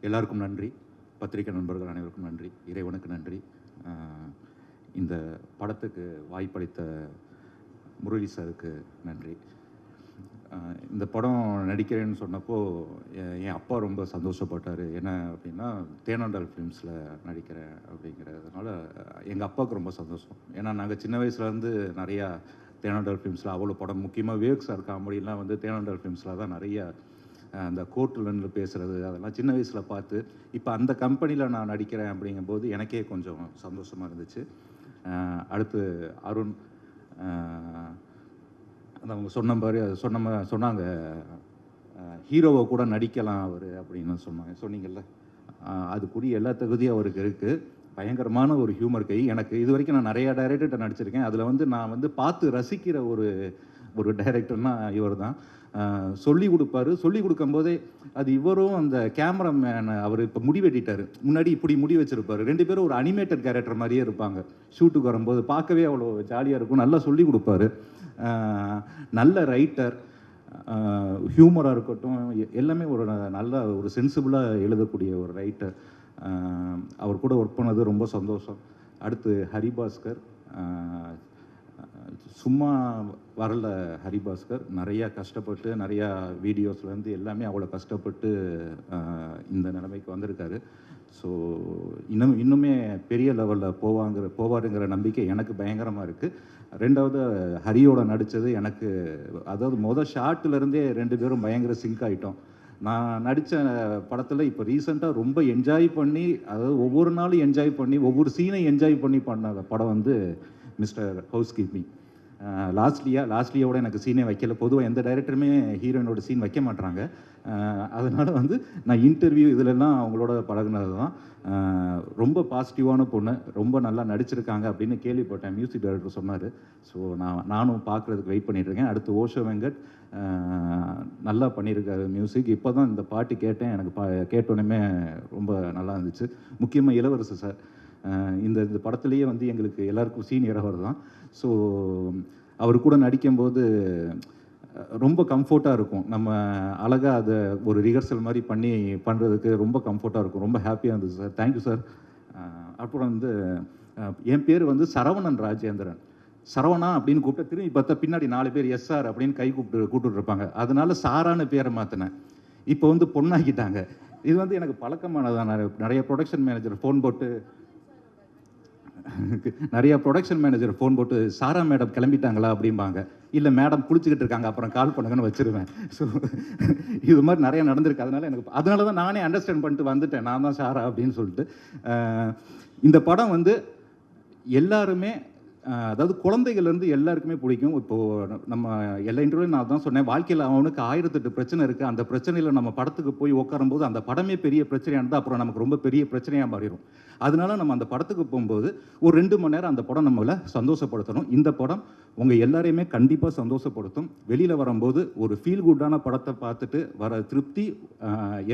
எல்லாருக்கும் நன்றி. பத்திரிகை நண்பர்கள் அனைவருக்கும் நன்றி. இறைவனுக்கு நன்றி. இந்த படத்துக்கு வாய்ப்பளித்த முரளி சாருக்கு நன்றி. இந்த படம் நடிக்கிறேன்னு சொன்னப்போ என் அப்பா ரொம்ப சந்தோஷப்பட்டார். என்ன அப்படின்னா, தேனாண்டால் ஃபிலிம்ஸில் நடிக்கிறேன் அப்படிங்கிறதுனால எங்கள் அப்பாவுக்கு ரொம்ப சந்தோஷம். ஏன்னா நாங்கள் சின்ன வயசுலேருந்து நிறையா தேனாண்டால் ஃபிலிம்ஸில் அவ்வளோ படம், முக்கியமாக விவேக் சார் காமெடிலாம் வந்து தேனாண்டால் ஃபிலிம்ஸில் தான் நிறையா அந்த கோர்ட்டில் நின்று பேசுகிறது அதெல்லாம் சின்ன வயசில் பார்த்து, இப்போ அந்த கம்பெனியில் நான் நடிக்கிறேன் அப்படிங்கும்போது எனக்கே கொஞ்சம் சந்தோஷமாக இருந்துச்சு. அடுத்து அருண், அவங்க சொன்னாங்க ஹீரோவை கூட நடிக்கலாம் அவர் அப்படின்னு சொன்னீங்கல்ல, அதுக்குரிய எல்லா தகுதியும் அவருக்கு இருக்குது. பயங்கரமான ஒரு ஹியூமர் கை. எனக்கு இது வரைக்கும் நான் நிறையா டைரக்டர்கிட்ட நடிச்சிருக்கேன். அதில் வந்து நான் வந்து பார்த்து ரசிக்கிற ஒரு டைரக்டர்னால் இவர் தான். சொல்லி கொடுப்பாரு. சொல்லி கொடுக்கும்போதே அது இவரும் அந்த கேமராமேன் அவர் இப்போ முடி வெட்டிட்டார். முன்னாடி இப்படி முடி வச்சுருப்பார். 2 பேரும் ஒரு அனிமேட்டட் கேரக்டர் மாதிரியே இருப்பாங்க. ஷூட்டுக்கு வரும்போது பார்க்கவே அவ்வளோ ஜாலியாக இருக்கும். நல்லா சொல்லி கொடுப்பாரு. நல்ல ரைட்டர், ஹியூமராக இருக்கட்டும், எல்லாமே ஒரு நல்ல ஒரு சென்சிபிளாக எழுதக்கூடிய ஒரு ரைட்டர். அவர் கூட ஒர்க் பண்ணது ரொம்ப சந்தோஷம். அடுத்து ஹரிபாஸ்கர், சும்மா வரல ஹரிபாஸ்கர். நிறையா கஷ்டப்பட்டு நிறையா வீடியோஸ்லேருந்து எல்லாமே அவ்வளோ கஷ்டப்பட்டு இந்த நிலைமைக்கு வந்திருக்காரு. ஸோ இன்னுமே பெரிய லெவலில் போவாருங்கிற நம்பிக்கை எனக்கு பயங்கரமாக இருக்குது. ரெண்டாவது ஹரியோட நடித்தது எனக்கு, அதாவது ஷார்ட்லேருந்தே 2 பேரும் பயங்கர சிங்க் ஆகிட்டோம். நான் நடித்த படத்தில் இப்போ ரீசெண்டாக ரொம்ப என்ஜாய் பண்ணி, அதாவது ஒவ்வொரு நாளும் என்ஜாய் பண்ணி, ஒவ்வொரு சீனையும் என்ஜாய் பண்ணி பண்ண படம் வந்து மிஸ்டர் ஹவுஸ் கீப்பிங். லாஸ்ட்லியோட எனக்கு சீனே வைக்கல. பொதுவாக எந்த டைரக்டருமே ஹீரோயினோட சீன் வைக்க மாட்டாங்க. அதனால் வந்து நான் இன்டர்வியூ இதிலெல்லாம் அவங்களோட பழகினது தான். ரொம்ப பாசிட்டிவான பொண்ணு, ரொம்ப நல்லா நடிச்சிருக்காங்க அப்படின்னு கேள்விப்பட்டேன். மியூசிக் டைரக்டர் சொன்னார். ஸோ நானும் பார்க்குறதுக்கு வெயிட் பண்ணிகிட்ருக்கேன். அடுத்து ஓஷோ வெங்கட் நல்லா பண்ணியிருக்காரு மியூசிக். இப்போ தான் இந்த பாட்டு கேட்டேன். எனக்கு கேட்டோன்னே ரொம்ப நல்லா இருந்துச்சு. முக்கியமாக இளவரசு சார் இந்த படத்துலேயே வந்து எங்களுக்கு எல்லாருக்கும் சீனியர் அவர் தான். ஸோ அவர் கூட நடிக்கும்போது ரொம்ப கம்ஃபர்ட்டாக இருக்கும். நம்ம அழகாக அதை ஒரு ரிஹர்சல் மாதிரி பண்ணுறதுக்கு ரொம்ப கம்ஃபர்ட்டாக இருக்கும். ரொம்ப ஹாப்பியாக இருந்துச்சு சார். Thank you sir. அப்புறம் வந்து என் பேர் வந்து சரவணன் ராஜேந்திரன். சரவணா அப்படின்னு கூப்பிட்டு திரும்பி பார்த்தா பின்னாடி 4 பேர் எஸ்ஆர் அப்படின்னு கை கூப்பிட்டு இருப்பாங்க. அதனால சாரான்னு பேரை மாற்றினேன். இப்போ வந்து பொண்ணாக்கிட்டாங்க. இது வந்து எனக்கு பழக்கமானதான். நிறைய ப்ரொடக்ஷன் மேனேஜர் ஃபோன் போட்டு சாரா மேடம் கிளம்பிட்டாங்களா அப்படிம்பாங்க. இல்லை மேடம் குளிச்சுக்கிட்டு இருக்காங்க, அப்புறம் கால் பண்ணுங்கன்னு வச்சுருவேன். ஸோ இது மாதிரி நிறையா நடந்திருக்கு. அதனால தான் நானே அண்டர்ஸ்டாண்ட் பண்ணிட்டு வந்துட்டேன், நான் தான் சாரா அப்படின்னு சொல்லிட்டு. இந்த படம் வந்து எல்லாருமே, அதாவது குழந்தைகள்லேருந்து எல்லாருக்குமே பிடிக்கும். இப்போது நம்ம எல்லா இன்டர்வியூ நான் தான் சொன்னேன், வாழ்க்கையில் அவனுக்கு 1008 பிரச்சனை இருக்குது. அந்த பிரச்சனையில் நம்ம படத்துக்கு போய் உட்காரும்போது அந்த படமே பெரிய பிரச்சனையானது அப்புறம் நமக்கு ரொம்ப பெரிய பிரச்சனையாக மாறிடும். அதனால நம்ம அந்த படத்துக்கு போகும்போது ஒரு 2 மணி நேரம் அந்த படம் நம்மளை சந்தோஷப்படுத்தணும். இந்த படம் உங்கள் எல்லாரையுமே கண்டிப்பாக சந்தோஷப்படுத்தும். வெளியில் வரும்போது ஒரு ஃபீல் குட்டான படத்தை பார்த்துட்டு வர திருப்தி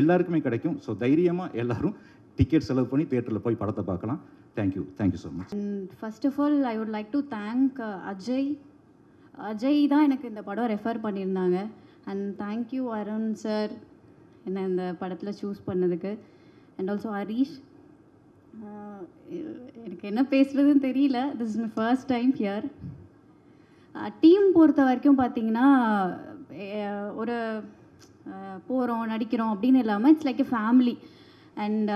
எல்லாருக்குமே கிடைக்கும். ஸோ தைரியமாக எல்லோரும் டிக்கெட் செலவு பண்ணி தியேட்டரில் போய் படத்தை பார்க்கலாம். Thank you so much. First of all I would like to thank Ajay தான் எனக்கு இந்த படம் ரெஃபர் பண்ணியிருந்தாங்க. அண்ட் தேங்க்யூ அருண் சார் என்னை இந்த படத்தில் சூஸ் பண்ணதுக்கு. And also Harish. எனக்கு என்ன பேசுகிறதுன்னு தெரியல. This is my first time here. Team பொறுத்த வரைக்கும் பார்த்தீங்கன்னா, ஒரு போகிறோம் நடிக்கிறோம் அப்படின்னு இல்லாமல் it's like a family. And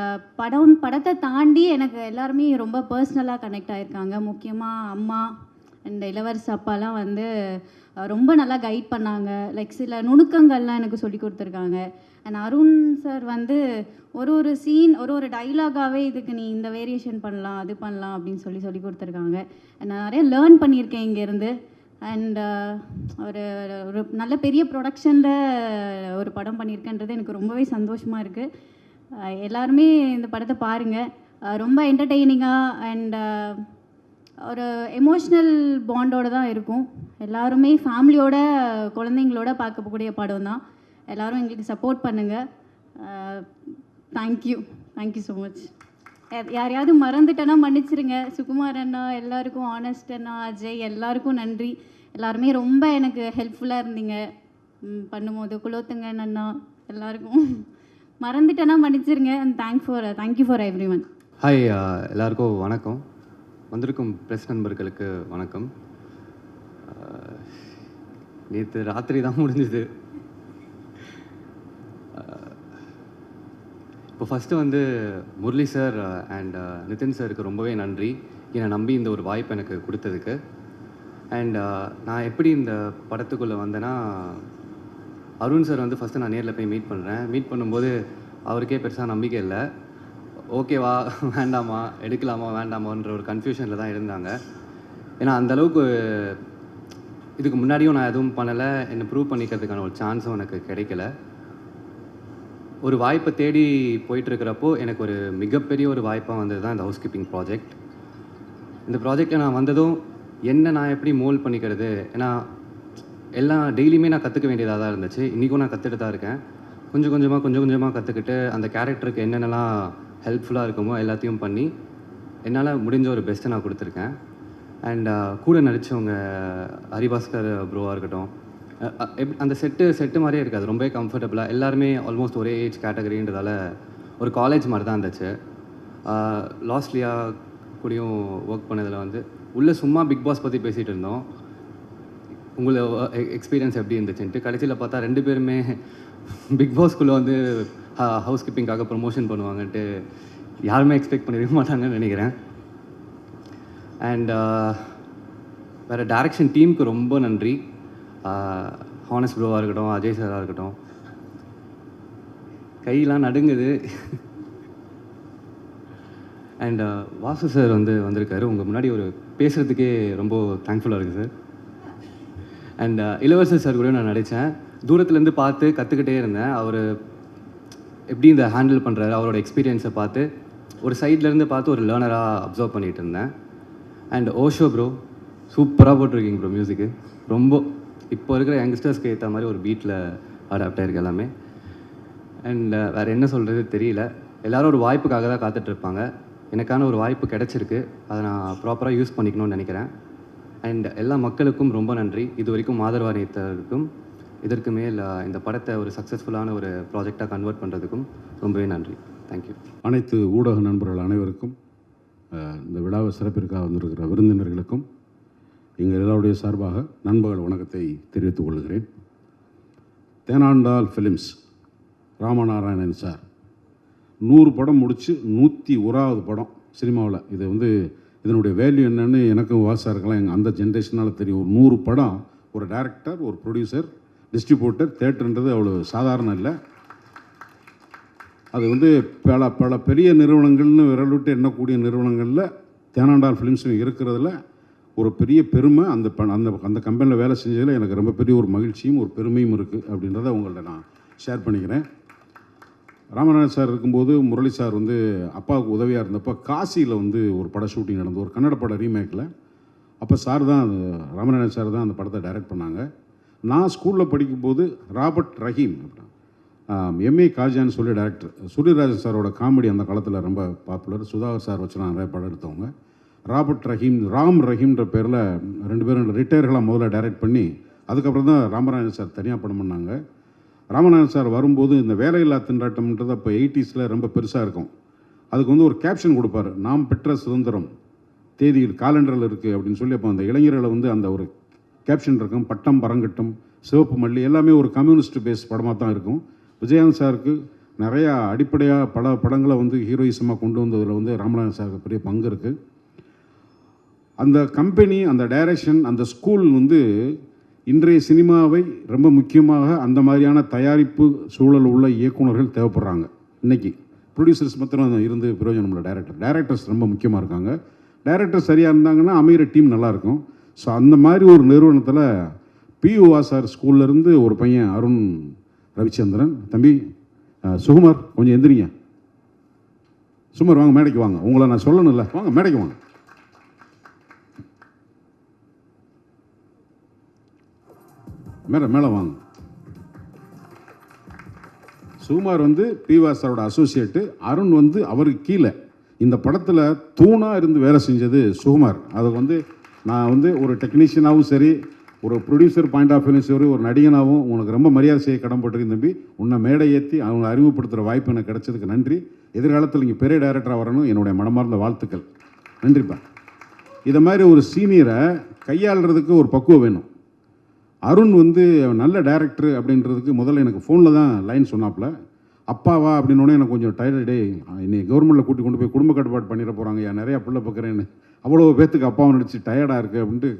படத்தை தாண்டி எனக்கு எல்லாருமே ரொம்ப பர்சனலாக கனெக்ட் ஆகியிருக்காங்க. முக்கியமாக அம்மா அண்ட் இளவரசு அப்பாலாம் வந்து ரொம்ப நல்லா கைட் பண்ணாங்க. லைக் சில நுணுக்கங்கள்லாம் எனக்கு சொல்லி கொடுத்துருக்காங்க. அண்ட் அருண் சார் வந்து ஒரு சீன் ஒரு டைலாகாகவே இதுக்கு நீ இந்த வேரியேஷன் பண்ணலாம், அது பண்ணலாம் அப்படின்னு சொல்லி கொடுத்துருக்காங்க. நான் நிறைய லேர்ன் பண்ணியிருக்கேன் இங்கேருந்து. அண்ட் ஒரு நல்ல பெரிய ப்ரொடக்ஷனில் ஒரு படம் பண்ணியிருக்கேன்றது எனக்கு ரொம்பவே சந்தோஷமாக இருக்குது. எல்லாருமே இந்த படத்தை பாருங்கள். ரொம்ப என்டர்டெய்னிங்காக அண்ட் ஒரு எமோஷ்னல் பாண்டோடு தான் இருக்கும். எல்லாருமே ஃபேமிலியோட குழந்தைங்களோட பார்க்கக்கூடிய படம் தான். எல்லோரும் எங்களுக்கு சப்போர்ட் பண்ணுங்கள். Thank you so much. யாரையாவது மறந்துட்டேன்னா மன்னிச்சிருங்க. சுகுமார் அண்ணா, எல்லாருக்கும், ஆனஸ்ட் அண்ணா, அஜய், எல்லாருக்கும் நன்றி. எல்லாருமே ரொம்ப எனக்கு ஹெல்ப்ஃபுல்லாக இருந்தீங்க பண்ணும்போது. குலோத்துங்கன் அண்ணா, எல்லாருக்கும் மறந்துட்டேன்னா மன்னிச்சிருங்க. And thank you for every one. Hi, எல்லாருக்கும் வணக்கம். வந்திருக்கும் ப்ரெஸ் நண்பர்களுக்கு வணக்கம். நேற்று ராத்திரி தான் முடிஞ்சுது. இப்போ ஃபஸ்ட்டு வந்து முரளி சார் அண்ட் நிதின் சாருக்கு ரொம்பவே நன்றி, என்னை நம்பி இந்த ஒரு வாய்ப்பு எனக்கு கொடுத்ததுக்கு. அண்ட் நான் எப்படி இந்த படத்துக்குள்ளே வந்தேன்னா, அருண் சார் வந்து ஃபஸ்ட்டு நான் நேரில் போய் மீட் பண்ணும்போது அவருக்கே பெருசாக நம்பிக்கை இல்லை. ஓகேவா வேண்டாமா, எடுக்கலாமா வேண்டாமான்ற ஒரு கன்ஃபியூஷனில் தான் இருந்தாங்க. ஏன்னா அந்தளவுக்கு இதுக்கு முன்னாடியும் நான் எதுவும் பண்ணலை, என்னை ப்ரூவ் பண்ணிக்கிறதுக்கான ஒரு சான்ஸும் எனக்கு கிடைக்கல. ஒரு வாய்ப்பை தேடி போயிட்டுருக்கிறப்போ எனக்கு ஒரு மிகப்பெரிய ஒரு வாய்ப்பாக வந்தது தான் இந்த ஹவுஸ் கீப்பிங் ப்ராஜெக்ட். இந்த ப்ராஜெக்டில் நான் வந்ததும் என்ன நான் எப்படி மோல்ட் பண்ணிக்கிறது, ஏன்னா எல்லாம் டெய்லியுமே நான் கற்றுக்க வேண்டியதாக தான் இருந்துச்சு. இன்றைக்கும் நான் கற்றுட்டு தான் இருக்கேன். கொஞ்சம் கொஞ்சமாக கற்றுக்கிட்டு அந்த கேரக்டருக்கு என்னென்னலாம் ஹெல்ப்ஃபுல்லாக இருக்குமோ எல்லாத்தையும் பண்ணி என்னால் முடிஞ்ச ஒரு பெஸ்ட்டை நான் கொடுத்துருக்கேன். அண்ட் கூட நடித்தவங்க ஹரிபாஸ்கர் ப்ரோவாக இருக்கட்டும், அந்த செட்டு மாதிரியே இருக்காது, ரொம்பவே கம்ஃபர்டபுளாக. எல்லாருமே ஆல்மோஸ்ட் ஒரே ஏஜ் கேட்டகரின்றதால ஒரு காலேஜ் மாதிரி தான் இருந்துச்சு. லாஸ்ட்லியா கூடயும் ஒர்க் பண்ணதில் வந்து உள்ளே சும்மா பிக் பாஸ் பற்றி பேசிகிட்டு இருந்தோம், உங்களை எக்ஸ்பீரியன்ஸ் எப்படி இருந்துச்சுன்ட்டு. கடைசியில் பார்த்தா 2 பேருமே பிக் பாஸ்குள்ளே வந்து ஹவுஸ் கீப்பிங்காக ப்ரொமோஷன் பண்ணுவாங்கன்ட்டு யாருமே எக்ஸ்பெக்ட் பண்ணிருக்க மாட்டாங்கன்னு நினைக்கிறேன். அண்ட் வேறு டைரக்ஷன் டீமுக்கு ரொம்ப நன்றி. ஹானஸ் ப்ரோவாக இருக்கட்டும், அஜய் சாராக இருக்கட்டும், கையெல்லாம் நடுங்குது. அண்ட் வாசு சார் வந்திருக்காரு. உங்கள் முன்னாடி ஒரு பேசுகிறதுக்கே ரொம்ப தேங்க்ஃபுல்லாக இருக்குது சார். அண்ட் இளவரசர் சார் கூட நான் நடித்தேன். தூரத்துலேருந்து பார்த்து கற்றுக்கிட்டே இருந்தேன். அவர் எப்படி இந்த ஹேண்டில் பண்ணுறாரு, அவரோட எக்ஸ்பீரியன்ஸை பார்த்து ஒரு சைட்லேருந்து பார்த்து ஒரு லேர்னராக அப்சர்வ் பண்ணிகிட்டு இருந்தேன். அண்ட் ஓஷோ ப்ரோ சூப்பராக போட்டிருக்கீங்க ப்ரோ. மியூசிக்கு ரொம்ப இப்போ இருக்கிற யங்ஸ்டர்ஸ்க்கு ஏற்ற மாதிரி ஒரு பீட்டில் அடாப்ட் ஆகிருக்கு எல்லாமே. அண்ட் வேறு என்ன சொல்கிறது தெரியல. எல்லோரும் ஒரு வாய்ப்புக்காக தான் காத்துட்ருப்பாங்க. எனக்கான ஒரு வாய்ப்பு கிடச்சிருக்கு, அதை நான் ப்ராப்பராக யூஸ் பண்ணிக்கணும்னு நினைக்கிறேன். அண்ட் எல்லா மக்களுக்கும் ரொம்ப நன்றி. இது வரைக்கும் ஆதரவாளித்தவருக்கும் இதற்கு மேல் இந்த படத்தை ஒரு சக்ஸஸ்ஃபுல்லான ஒரு ப்ராஜெக்டாக கன்வெர்ட் பண்ணுறதுக்கும் ரொம்பவே நன்றி. தேங்க்யூ. அனைத்து ஊடக நண்பர்கள் அனைவருக்கும், இந்த விழாவை சிறப்பிற்காக வந்திருக்கிற விருந்தினர்களுக்கும் எங்கள் எல்லாருடைய சார்பாக நண்பர்கள் வணக்கத்தை தெரிவித்துக் கொள்கிறேன். தேனாண்டால் ஃபிலிம்ஸ் ராமநாராயணன் சார் 100 படம் முடித்து 101வது படம் சினிமாவில். இது வந்து இதனுடைய வேல்யூ என்னன்னு எனக்கும் வாசாருக்கெல்லாம் அந்த ஜென்ரேஷனால் தெரியும். ஒரு 100 படம், ஒரு டைரக்டர், ஒரு ப்ரொடியூசர், டிஸ்ட்ரிபியூட்டர், தேட்டருன்றது அவ்வளோ சாதாரணம் இல்லை. அது வந்து பல பெரிய நிறுவனங்கள்னு விரல் விட்டு எண்ணக்கூடிய நிறுவனங்களில் தேனாண்டால் ஃபிலிம்ஸும் இருக்கிறதுல ஒரு பெரிய பெருமை. அந்த அந்த கம்பெனியில் வேலை செஞ்சதில் எனக்கு ரொம்ப பெரிய ஒரு மகிழ்ச்சியும் ஒரு பெருமையும் இருக்குது அப்படின்றத உங்கள்ட்ட நான் ஷேர் பண்ணிக்கிறேன். ராமநாதன் சார் இருக்கும்போது முரளி சார் வந்து அப்பாவுக்கு உதவியாக இருந்தப்போ காசியில் வந்து ஒரு பட ஷூட்டிங் நடந்தது, ஒரு கன்னட பட ரீமேக்கில். அப்போ சார் தான், ராமநாதன் சார் தான் அந்த படத்தை டைரக்ட் பண்ணாங்க. நான் ஸ்கூலில் படிக்கும்போது ராபர்ட் ரஹீம் எம்ஏ காஜான்னு சொல்லி டைரக்டர், சூரியராஜன் சாரோட காமெடி அந்த காலத்தில் ரொம்ப பாப்புலர். சுதாகர் சார் வச்சு நான் நிறைய படம் எடுத்தவங்க. ராபர்ட் ரஹீம், ராம் ரஹீம்ன்ற பேரில் 2 பேரும் ரிட்டையர்களாக முதல்ல டைரக்ட் பண்ணி அதுக்கப்புறம் தான் ராமநாதன் சார் தனியாக படம் பண்ணாங்க. ராமநாதன் சார் வரும்போது இந்த வேலையில்லா திண்டாட்டம்ன்றது அப்போ 80s ரொம்ப பெருசாக இருக்கும். அதுக்கு வந்து ஒரு கேப்ஷன் கொடுப்பார், நாம் பெற்ற சுதந்திரம் தேதியில் காலண்டரில் இருக்குது அப்படின்னு சொல்லி. அப்போ அந்த இளைஞர்களை வந்து அந்த ஒரு கேப்ஷன் இருக்கும், பட்டம் பரங்கட்டம் சிவப்பு மல்லி, எல்லாமே ஒரு கம்யூனிஸ்ட் பேஸ் படமாக தான் இருக்கும். விஜயகாந்த் சாருக்கு நிறையா அடிப்படையாக பல படங்களை வந்து ஹீரோயிசமாக கொண்டு வந்ததில் வந்து ராமநாதன் சாருக்கு பெரிய பங்கு இருக்குது. அந்த கம்பெனி, அந்த டைரக்ஷன், அந்த ஸ்கூல் வந்து இன்றைய சினிமாவை ரொம்ப முக்கியமாக அந்த மாதிரியான தயாரிப்பு சூழல் உள்ள இயக்குநர்கள் தேவைப்படுறாங்க. இன்றைக்கி ப்ரொடியூசர்ஸ் மாத்திரம் இருந்து பிரயோஜனம் இல்லை, டைரக்டர்ஸ் ரொம்ப முக்கியமாக இருக்காங்க. டைரக்டர் சரியாக இருந்தாங்கன்னா அமைகிற டீம் நல்லாயிருக்கும். ஸோ அந்த மாதிரி ஒரு நிறுவனத்தில் பியூஆ சார் ஸ்கூல்லேருந்து ஒரு பையன் அருண் ரவிச்சந்திரன், தம்பி சுகுமார் கொஞ்சம் எந்திரிங்க, சுகுமார் வாங்க மேடைக்கு வாங்க, உங்களை நான் சொல்லணும்ல, வாங்க மேடைக்கு வாங்க. மேலே வாங்க. சுகுமார் வந்து பியூஆ சாரோட அசோசியேட்டு, அருண் வந்து அவருக்கு கீழே இந்த படத்தில் தூணாக இருந்து வேலை செஞ்சது சுகுமார். அது வந்து நான் வந்து ஒரு டெக்னீஷியனாகவும் சரி, ஒரு ப்ரொடியூசர் பாயிண்ட் ஆஃப் வியூ சரி, ஒரு நடிகனாகவும் உனக்கு ரொம்ப மரியாதை செய்ய கடன்பட்டிருக்கேன் தம்பி. உன்னை மேடை ஏற்றி அவங்க அறிமுகப்படுத்துகிற வாய்ப்பு எனக்கு கிடைச்சதுக்கு நன்றி. எதிர்காலத்தில் நீங்கள் பெரிய டைரக்டராக வரணும், என்னுடைய மனமார்ந்த வாழ்த்துக்கள். நன்றிப்பா. இதை மாதிரி ஒரு சீனியரை கையாளுறதுக்கு ஒரு பக்குவம் வேணும். அருண் வந்து நல்ல டைரக்டர் அப்படின்றதுக்கு முதல்ல எனக்கு ஃபோனில் தான் லைன் சொன்னாப்புல. அப்பாவா அப்படின்னோடனே எனக்கு கொஞ்சம் டயர்டே, இன்னைக்கு கவர்மெண்ட்டில் கூட்டி கொண்டு போய் குடும்ப கட்டுப்பாடு பண்ணிட போகிறாங்க, ஏன் நிறையா பிள்ளை பார்க்குறேன்னு, அவ்வளோ பேத்துக்கு அப்பாவை நடிச்சு டயர்டாக இருக்குது அப்படின்ட்டு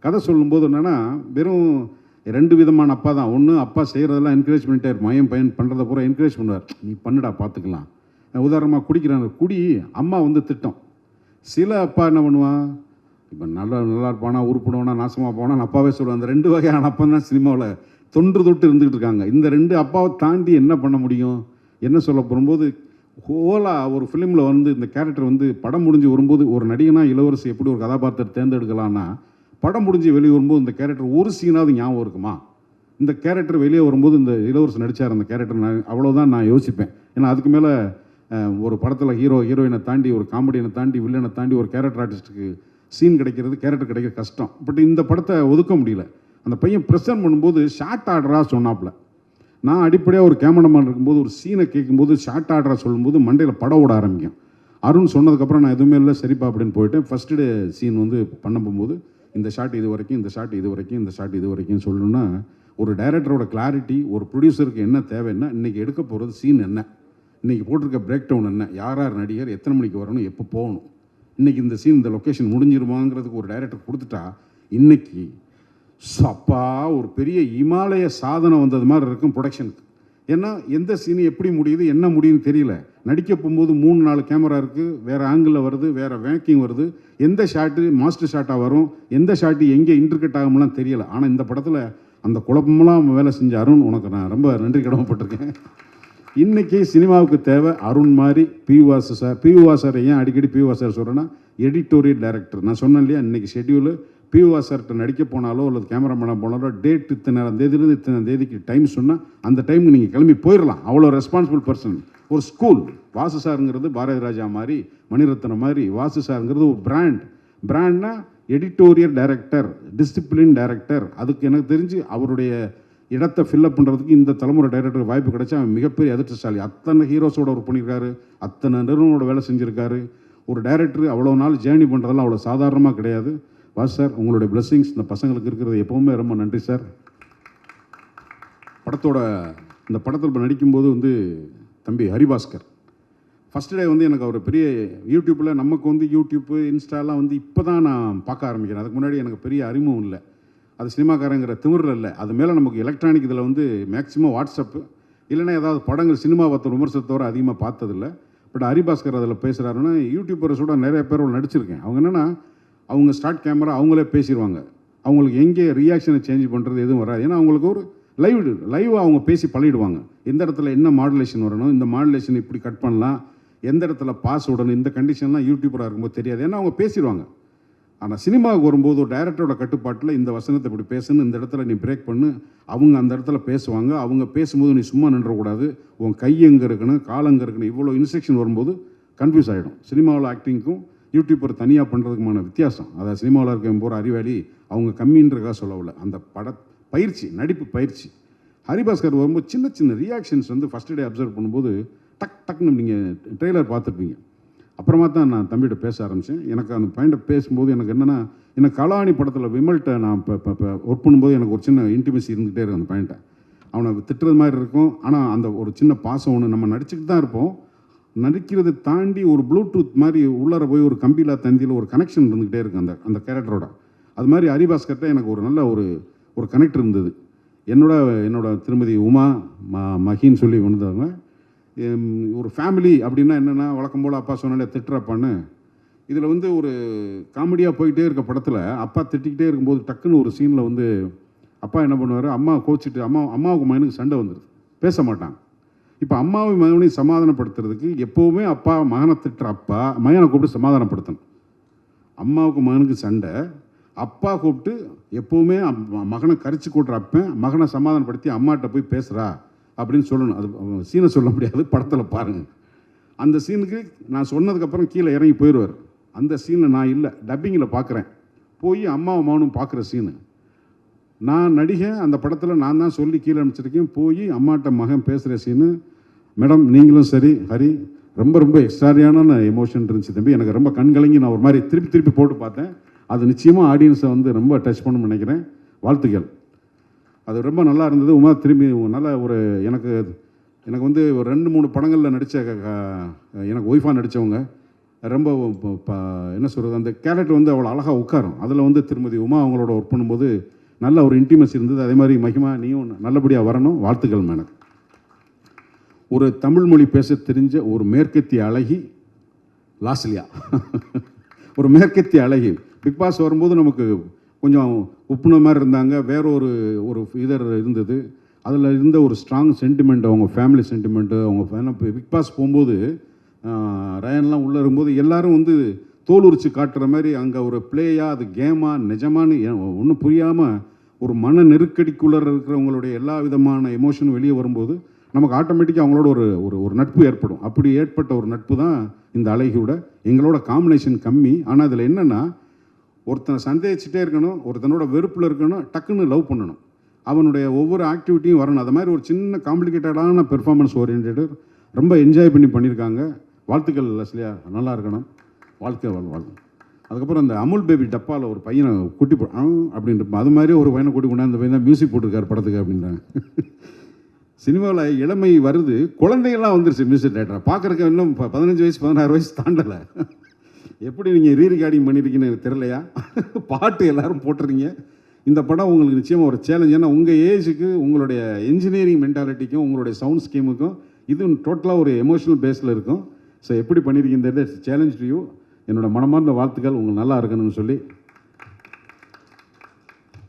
கதை சொல்லும்போது என்னென்னா, வெறும் 2 விதமான அப்பா தான். ஒன்று, அப்பா செய்கிறதெல்லாம் என்கரேஜ் பண்ணிட்டே இருப்பான், என் பையன் பண்ணுறத பூரா என்கரேஜ் பண்ணுவார், நீ பண்ணுடா பார்த்துக்கலாம். உதாரணமாக குடிக்கிறாங்க, குடி, அம்மா வந்து திட்டம். சில அப்பா என்ன பண்ணுவான், இப்போ நல்லா இருப்பானா, உருப்பிடுவானா, நாசமாக போனான்னு அப்பாவே சொல்லுவான். அந்த 2 வகையான அப்பா தான் சினிமாவில் தொன்று தொட்டு இருந்துக்கிட்டு இருக்காங்க. இந்த 2 அப்பாவை தாண்டி என்ன பண்ண முடியும், என்ன சொல்ல போகும்போது ஹோலாக ஒரு ஃபிலிமில் வந்து இந்த கேரக்டர் வந்து படம் முடிஞ்சு வரும்போது ஒரு நடிகனா இளவரசி எப்படி ஒரு கதாபாத்திரத்தை தேர்ந்தெடுக்கலான்னா, படம் முடிஞ்சு வெளியே வரும்போது இந்த கேரக்டர் ஒரு சீனாவது ஞாபகம் இருக்குமா, இந்த கேரக்டர் வெளியே வரும்போது இந்த இளவரசி நடித்தார் அந்த கேரக்டர், நான் அவ்வளோதான் நான் யோசிப்பேன். ஏன்னா அதுக்கு மேலே ஒரு படத்தில் ஹீரோயினை தாண்டி, ஒரு காமெடியனை தாண்டி, வில்லனை தாண்டி ஒரு கேரக்டர் ஆர்டிஸ்ட்டுக்கு சீன் கிடைக்கிறது, கேரக்டர் கிடைக்கிறது கஷ்டம். பட் இந்த படத்தை ஒதுக்க முடியல. அந்த பையன் ப்ரெசென்ட் பண்ணும்போது ஷார்ட் ஆர்டராக சொன்னாப்புல. நான் அடிப்படையாக ஒரு கேமராமேன் இருக்கும்போது ஒரு சீனை கேட்கும்போது ஷார்ட் ஆர்டராக சொல்லும்போது மண்டையில் படம் ஓட ஆரம்பிக்கும். அருண் சொன்னதுக்கப்புறம் நான் எதுவுமே இல்லை சரிப்பா அப்படின்னு போயிட்டேன். ஃபஸ்ட்டு டே சீன் வந்து பண்ண போகும்போது இந்த ஷாட் இது வரைக்கும், இந்த ஷாட் இது வரைக்கும், இந்த ஷாட் இது வரைக்கும் சொல்லணும்னா, ஒரு டைரக்டரோட கிளாரிட்டி, ஒரு ப்ரொடியூசருக்கு என்ன தேவைன்னா, இன்றைக்கி எடுக்க போகிறது சீன் என்ன, இன்றைக்கி போட்டிருக்க பிரேக் டவுன் என்ன, யார் யார் நடிகர், எத்தனை மணிக்கு வரணும், எப்போ போகணும், இன்றைக்கி இந்த சீன் இந்த லொக்கேஷன் முடிஞ்சிருமாங்கிறதுக்கு ஒரு டைரக்டர் கொடுத்துட்டா, இன்றைக்கி அப்பா ஒரு பெரிய இமாலய சாதனை வந்தது மாதிரி இருக்கும் ப்ரொடக்ஷனுக்கு. ஏன்னா எந்த சீனு எப்படி முடியுது, என்ன முடியும்னு தெரியல. நடிக்க போகும்போது 3-4 கேமரா இருக்குது, வேறு ஆங்கிளில் வருது, வேறு வேக்கிங் வருது, எந்த ஷாட்டு மாஸ்டர் ஷாட்டாக வரும், எந்த ஷாட்டு எங்கே இன்டர்கட் ஆகும்லாம் தெரியல. ஆனால் இந்த படத்தில் அந்த குழப்பமெல்லாம் வேலை செஞ்ச அருண், உனக்கு நான் ரொம்ப நன்றி கடமைப்பட்டிருக்கேன். இன்றைக்கி சினிமாவுக்கு தேவை அருண் மாதிரி பி.வாசு சார். பி.வாசு சார் ஏன் அடிக்கடி பி.வாசு சார் சொல்கிறேன்னா, எடிட்டோரியல் டைரக்டர். நான் சொன்னேன் இல்லையா, இன்றைக்கி ஷெட்யூலு பி.வாசு சார்கிட்ட நடிக்க போனாலோ அல்லது கேமராமேனாக போனாலோ டேட் இத்தனை தேதியிலிருந்து இத்தனை தேதிக்கு டைம் சொன்னால் அந்த டைமுக்கு நீங்கள் கிளம்பி போயிடலாம். அவ்வளோ ரெஸ்பான்சிபிள் பர்சன். ஒரு ஸ்கூல். வாசு சாருங்கிறது பாரதி ராஜா மாதிரி, மணிரத்னம் மாதிரி. வாசு சாருங்கிறது ஒரு பிராண்ட்னா எடிட்டோரியல் டைரக்டர், டிசிப்ளின் டைரக்டர். அதுக்கு எனக்கு தெரிஞ்சு அவருடைய இடத்தை ஃபில்லப் பண்ணுறதுக்கு இந்த தலைமுறை டைரக்டர் வாய்ப்பு கிடைச்சா அவன் மிகப்பெரிய அதிர்ஷ்டசாலி. அத்தனை ஹீரோஸோட ஒர்க் பண்ணியிருக்காரு, அத்தனை நிறுவனோட வேலை செஞ்சுருக்காரு. ஒரு டைரக்டர் அவ்வளோ நாள் ஜேர்னி பண்ணுறதெல்லாம் அவ்வளோ சாதாரணமாக கிடையாது. வாசு சார், உங்களுடைய பிளெஸிங்ஸ் இந்த பசங்களுக்கு இருக்கிறது எப்போவுமே ரொம்ப நன்றி சார். இந்த படத்தில் இப்போ நடிக்கும்போது வந்து தம்பி ஹரிபாஸ்கர் ஃபஸ்ட் டே வந்து எனக்கு அவர் பெரிய யூடியூப்பில், நமக்கு வந்து யூடியூப்பு இன்ஸ்டாலாம் வந்து இப்போ தான் நான் பார்க்க ஆரம்பிக்கிறேன். அதுக்கு முன்னாடி எனக்கு பெரிய அறிமுகம் இல்லை. அது சினிமாக்காரங்கிற திமிரில் இல்லை, அது மேலே நமக்கு எலக்ட்ரானிக் இதில் வந்து மேக்ஸிமம் வாட்ஸ்அப்பு இல்லைன்னா ஏதாவது படங்கள் சினிமா பார்த்த விமர்சனத்தோடு அதிகமாக பார்த்ததில்லை. பட் ஹரிபாஸ்கர் அதில் பேசுகிறாருன்னா, யூடியூபர்ஸோட நிறைய பேரோட நடிச்சிருக்கேன். அவங்க என்னென்னா, அவங்க ஸ்டார்ட் கேமரா அவங்களே பேசிடுவாங்க. அவங்களுக்கு எங்கே ரியாக்ஷனை சேஞ்ச் பண்ணுறது எதுவும் வராது. ஏன்னா அவங்களுக்கு ஒரு லைவாக அவங்க பேசி பழகிடுவாங்க. எந்த இடத்துல என்ன மாடுலேஷன் வரணும், இந்த மாடுலேஷன் இப்படி கட் பண்ணலாம், எந்த இடத்துல பாஸ் விடணும், இந்த கண்டிஷன்லாம் யூடியூபராக இருக்கும்போது தெரியாது. ஏன்னா அவங்க பேசிடுவாங்க. ஆனால் சினிமாவுக்கு வரும்போது ஒரு டைரக்டரோட கட்டுப்பாட்டில் இந்த வசனத்தை இப்படி பேசணும், இந்த இடத்துல நீ பிரேக் பண்ணு, அவங்க அந்த இடத்துல பேசுவாங்க. அவங்க பேசும்போது நீ சும்மா நின்றக்கூடாது, உன் கை எங்கே இருக்கணும், கால் எங்கே இருக்கணும், இவ்வளோ இன்ஸ்ட்ரக்ஷன் வரும்போது கன்ஃபியூஸ் ஆகிடும். சினிமாவில் ஆக்டிங்க்கும் யூடியூப்பர் தனியாக பண்ணுறதுக்குமான வித்தியாசம். அதாவது சினிமாவில் இருக்க போகிற அறிவாளி அவங்க கம்மின்றக்காக சொல்லவில்லை. அந்த பயிற்சி, நடிப்பு பயிற்சி. ஹரிபாஸ்கர் வரும்போது சின்ன சின்ன ரியாக்ஷன்ஸ் வந்து ஃபஸ்ட் டே அப்சர்வ் பண்ணும்போது டக்குன்னு நீங்கள் ட்ரெய்லர் பார்த்துருப்பீங்க. அப்புறமா தான் நான் தம்பிகிட்ட பேச ஆரம்பித்தேன். எனக்கு அந்த பாயிண்ட்டை பேசும்போது எனக்கு என்னென்னா, எனக்கு கலாணி படத்தில் விமல்கிட்ட நான் இப்போ ஒர்க் பண்ணும்போது எனக்கு ஒரு சின்ன இன்டிமெசி இருந்துகிட்டே இருக்கும். அந்த பாயிண்ட்டை அவனை திட்டுறது மாதிரி இருக்கும். ஆனால் அந்த ஒரு சின்ன பாசம் ஒன்று, நம்ம நடிச்சுக்கிட்டு தான் இருப்போம், நடிக்கிறதை தாண்டி ஒரு ப்ளூடூத் மாதிரி உள்ளார போய் ஒரு கம்பியில் தந்தியில் ஒரு கனெக்ஷன் இருந்துக்கிட்டே இருக்கும் அந்த கேரக்டரோட. அது மாதிரி ஹரிபாஸ்கர்கிட்ட எனக்கு ஒரு நல்ல ஒரு கனெக்ட் இருந்தது. என்னோட திருமதி உமா மகின்னு சொல்லி வந்தவங்க. ஒரு ஃபேமிலி அப்படின்னா என்னென்னா, வழக்கம் போல் அப்பா சொன்னாலே திட்டுறப்பான்னு, இதில் வந்து ஒரு காமெடியாக போயிட்டே இருக்க படத்தில் அப்பா திட்டிக்கிட்டே இருக்கும்போது டக்குன்னு ஒரு சீனில் வந்து அப்பா என்ன பண்ணுவார், அம்மா கோச்சிட்டு அம்மாவுக்கு மகனுக்கு சண்டை வந்துடுது, பேச மாட்டாங்க. இப்போ அம்மாவும் மகனையும் சமாதானப்படுத்துறதுக்கு எப்போவுமே அப்பா மகனை திட்டுற அப்பா மகனை கூப்பிட்டு சமாதானப்படுத்தணும். அம்மாவுக்கு மகனுக்கு சண்டை, அப்பா கூப்பிட்டு எப்போவுமே மகனை கரிச்சு கூட்டுற அப்பன் மகனை சமாதானப்படுத்தி அம்மாட்ட போய் பேசுகிறா அப்படின்னு சொல்லணும். அது சீனை சொல்ல முடியாது, படத்தில் பாருங்கள். அந்த சீனுக்கு நான் சொன்னதுக்கப்புறம் கீழே இறங்கி நான் நடிகன், அந்த படத்தில் நான் தான் சொல்லி கீழே அனுப்பிச்சிருக்கேன். போய் அம்மாட்ட மகன் பேசுகிற சீனு, மேடம் நீங்களும் சரி ஹரி ரொம்ப ரொம்ப எக்ஸ்ட்ராரியான எமோஷன் இருந்துச்சு தம்பி. எனக்கு ரொம்ப கண் கலங்கி நான் ஒரு மாதிரி திருப்பி போட்டு பார்த்தேன். அது நிச்சயமாக ஆடியன்ஸை வந்து ரொம்ப டச் பண்ணணும்னு நினைக்கிறேன். வாழ்த்துக்கள். அது ரொம்ப நல்லா இருந்தது. உமா திரும்பி நல்ல ஒரு எனக்கு வந்து ஒரு 2-3 படங்களில் நடித்த எனக்கு ஒய்ஃபாக நடித்தவங்க ரொம்ப என்ன சொல்கிறது, அந்த கேரக்டர் வந்து அவ்வளோ அழகாக உட்காரும். அதில் வந்து திருமதி உமா அவங்களோட ஒர்க் பண்ணும்போது நல்ல ஒரு இன்டிமசி இருந்தது. அதே மாதிரி மகிமா நீயும் நல்லபடியாக வரணும். வாழ்த்துக்கள் மேடம். ஒரு தமிழ் மொழி பேச தெரிஞ்ச ஒரு மேற்கத்திய அழகி லாஸ்லியா. ஒரு மேற்கத்திய அழகி பிக் பாஸ் வரும்போது நமக்கு கொஞ்சம் உப்புன மாதிரி இருந்தாங்க. வேற ஒரு இதர் இருந்தது. அதில் இருந்த ஒரு ஸ்ட்ராங் சென்டிமெண்ட், அவங்க ஃபேமிலி சென்டிமெண்ட்டு, அவங்க பிக் பாஸ் போகும்போது ரயன்லாம் உள்ளே இருக்கும்போது எல்லோரும் வந்து தோல் உரிச்சு காட்டுற மாதிரி அங்கே ஒரு பிளேயா அது கேமா நிஜமானு ஒன்றும் புரியாமல் ஒரு மன நெருக்கடிக்குள்ளே இருக்கிறவங்களுடைய எல்லா விதமான எமோஷனும் வெளியே வரும்போது நமக்கு ஆட்டோமேட்டிக்காக அவங்களோட ஒரு நட்பு ஏற்படும். அப்படி ஏற்பட்ட ஒரு நட்பு தான் இந்த அழகியோட. எங்களோட காம்பினேஷன் கம்மி. ஆனால் அதில் என்னென்னா, ஒருத்தனை சந்தேகிச்சுட்டே இருக்கணும், ஒருத்தனோட வெறுப்பில் இருக்கணும், டக்குன்னு லவ் பண்ணணும், அவனுடைய ஒவ்வொரு ஆக்டிவிட்டியும் வரணும். அது மாதிரி ஒரு சின்ன காம்ப்ளிகேட்டடான பெர்ஃபார்மன்ஸ் ஓரியன்டட் ரொம்ப என்ஜாய் பண்ணியிருக்காங்க. வாழ்த்துக்கள் லஸ்லியா, நல்லா இருக்கணும். வாழ்க்கை வாழ்க்கை. அதுக்கப்புறம் அந்த அமுல் பேபி டப்பாவில் ஒரு பையனை கூட்டி அப்படின்ற அது மாதிரி ஒரு பையனை கூட்டி கொண்டாந்து, அந்த பையன் தான் மியூசிக் போட்டிருக்காரு படத்துக்கு அப்படின்றாங்க. சினிமாவில் இளமை வருது, குழந்தைகள்லாம் வந்துருச்சு மியூசிக் டேரக்டராக. பார்க்குறக்கு இன்னும் 15 வயசு 16 வயசு தாண்டலை. எப்படி நீங்கள் ரீரிகார்டிங் பண்ணியிருக்கீங்கன்னு எனக்கு தெரியலையா? பாட்டு எல்லோரும் போட்டுறீங்க. இந்த படம் உங்களுக்கு நிச்சயமாக ஒரு சேலஞ்ச். ஏன்னா உங்கள் ஏஜுக்கு, உங்களுடைய இன்ஜினியரிங் மென்டாலிட்டிக்கும், உங்களுடைய சவுண்ட் ஸ்கீமுக்கும் இது டோட்டலாக ஒரு எமோஷனல் பேஸில் இருக்கும். ஸோ எப்படி பண்ணியிருக்கீங்க சேலஞ்ச் டு யூ. என்னோட மனமார்ந்த வாழ்த்துக்கள். உங்களுக்கு நல்லா இருக்கணும்னு சொல்லி.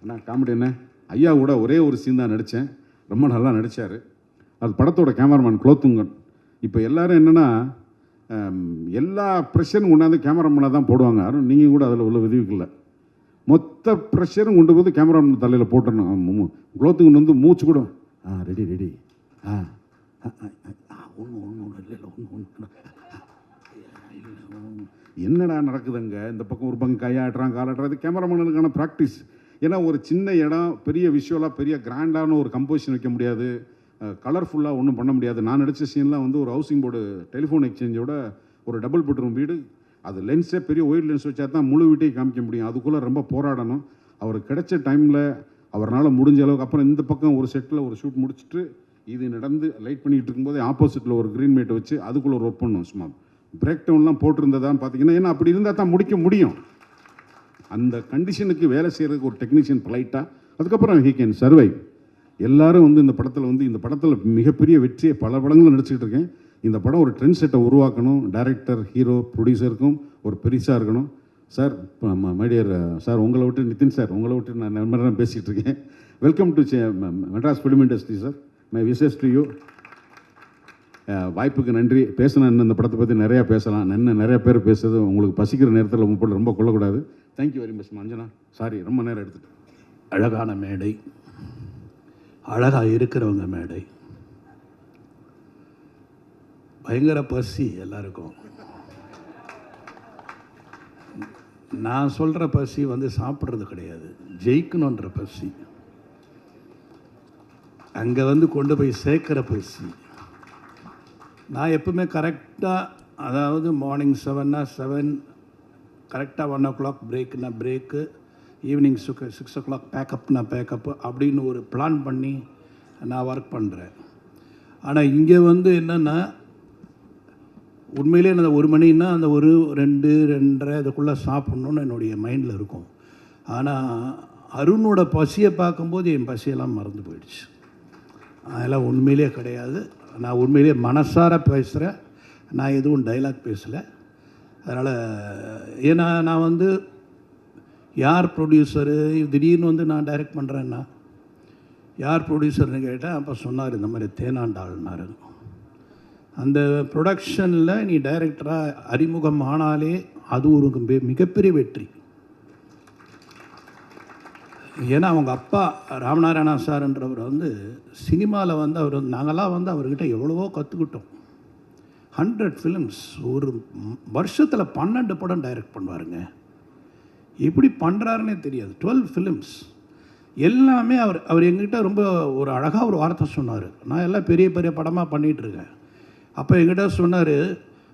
அண்ணா காமெடி என்ன, ஐயா கூட ஒரே ஒரு சீன் தான் நடித்தேன், ரொம்ப நல்லா நடித்தார். அது படத்தோட கேமராமேன் குலோத்துங்கன். இப்போ எல்லோரும் என்னென்னா எல்லா ப்ரெஷரும் கொண்டாந்து கேமராமேனை தான் போடுவாங்க. யாரும் நீங்கள் கூட அதில் உள்ள விதிவுக்கில்லை. மொத்த ப்ரெஷரும் கொண்டு போது கேமராமேன் தலையில் போட்டுடணும். குலோத்துங்கன் வந்து மூச்சு கூட ரெடி ரெடி என்னடா நடக்குதுங்க, இந்த பக்கம் ஒரு பக்கம் கையாட்டுறான் காலாட்டுறது கேமராமேனுக்கான ப்ராக்டிஸ். ஏன்னா ஒரு சின்ன இடம், பெரிய விஷுவலாக பெரிய கிராண்டான ஒரு கம்போசிஷன் வைக்க முடியாது, கலர்ஃபுல்லாக ஒன்றும் பண்ண முடியாது. நான் நடித்த சீன்லாம் வந்து ஒரு ஹவுசிங் போர்டு டெலிஃபோன் எக்ஸ்சேஞ்சோட ஒரு டபுள் பெட்ரூம் வீடு. அது லென்ஸே பெரிய ஒயிட் லென்ஸ் வச்சா தான் முழு வீட்டையும் காமிக்க முடியும். அதுக்குள்ளே ரொம்ப போராடணும். அவருக்கு கிடைச்ச டைமில் அவரால் முடிஞ்ச அளவுக்கு. அப்புறம் இந்த பக்கம் ஒரு செட்டில் ஒரு ஷூட் முடிச்சுட்டு இது நடந்து லைட் பண்ணிகிட்டு இருக்கும்போது ஆப்போசிட்டில் ஒரு க்ரீன் மேட்டை வச்சு அதுக்குள்ளே ஒரு ஒர்க் பண்ணணும். சும்மா பிரேக் டவுன்லாம் போட்டிருந்ததான்னு பார்த்தீங்கன்னா, ஏன்னா அப்படி இருந்தால் தான் முடிக்க முடியும். அந்த கண்டிஷனுக்கு வேலை செய்கிறதுக்கு ஒரு டெக்னீஷியன் பொலைட்டாக, அதுக்கப்புறம் ஹீ கேன் சர்வைவ். எல்லோரும் வந்து இந்த படத்தில் மிகப்பெரிய வெற்றியை பல படங்களும் நடிச்சுக்கிட்டு இருக்கேன். இந்த படம் ஒரு ட்ரெண்ட் செட்டை உருவாக்கணும். டைரக்டர், ஹீரோ, ப்ரொடியூசருக்கும் ஒரு பெருசாக இருக்கணும். சார், மைடியர் சார், உங்களை விட்டு நிதின் சார், உங்களை விட்டு நான் நண்பர் தான் பேசிகிட்டு இருக்கேன். Welcome to Madras film industry sir. My wishes to you. வாய்ப்புக்கு நன்றி. பேசணும், இந்த படத்தை பற்றி நிறையா பேசலாம். நிறைய பேர் பேசுறது உங்களுக்கு பசிக்கிற நேரத்தில் உங்கள் ரொம்ப கொள்ளக்கூடாது. Thank you very much Anjana. Sorry ரொம்ப நேரம் எடுத்துட்டேன். அழகான மேடை, அழகாக இருக்கிறவங்க மேடை, பயங்கர பசி எல்லாருக்கும். நான் சொல்கிற பசி வந்து சாப்பிட்றது கிடையாது, ஜெயிக்கணுன்ற பசி. அங்கே வந்து கொண்டு போய் சேர்க்குற பசி. நான் எப்பவுமே கரெக்டாக, அதாவது மார்னிங் 7னா 7, கரெக்டாக 1 o'clock பிரேக்குனா பிரேக்கு, ஈவினிங் 6 o'clock பேக்கப்னா பேக்கப்பு அப்படின்னு ஒரு பிளான் பண்ணி நான் ஒர்க் பண்ணுறேன். ஆனால் இங்கே வந்து என்னென்னா, உண்மையிலே அந்த 1 மணின்னா அந்த 1, 2, 2:30 இதுக்குள்ளே சாப்பிட்ணுன்னு என்னுடைய மைண்டில் இருக்கும். ஆனால் அருணோட பசியை பார்க்கும்போது என் பசியெல்லாம் மறந்து போயிடுச்சு. அதெல்லாம் உண்மையிலே கிடையாது. நான் உண்மையிலே மனசார பேசுகிறேன், நான் எதுவும் டைலாக் பேசலை. அதனால் ஏன்னா நான் வந்து யார் ப்ரொடியூசரு, திடீர்னு வந்து நான் டைரக்ட் பண்ணுறேன்னா யார் ப்ரொடியூசர்னு கேட்டேன். அப்போ சொன்னார், இந்த மாதிரி தேனாண்டாள்னாரு. அந்த ப்ரொடக்ஷனில் நீ டைரக்டராக அறிமுகம் ஆனாலே அது ஒரு மிகப்பெரிய வெற்றி. ஏன்னா அவங்க அப்பா ராமநாராயணா சார்ன்றவர் வந்து சினிமாவில் வந்து அவர் நாங்கள்லாம் வந்து அவர்கிட்ட எவ்வளவோ கற்றுக்கிட்டோம். 100 ஃபிலிம்ஸ் ஒரு வருஷத்தில் 12 படம் டைரக்ட் பண்ணுவாருங்க. எப்படி பண்ணுறாருன்னே தெரியாது. 12 ஃபிலிம்ஸ். எல்லாமே அவர் எங்கிட்ட ரொம்ப ஒரு அழகாக ஒரு வார்த்தை சொன்னார். நான் எல்லாம் பெரிய பெரிய படமாக பண்ணிகிட்ருக்கேன். அப்போ எங்கிட்ட சொன்னார்,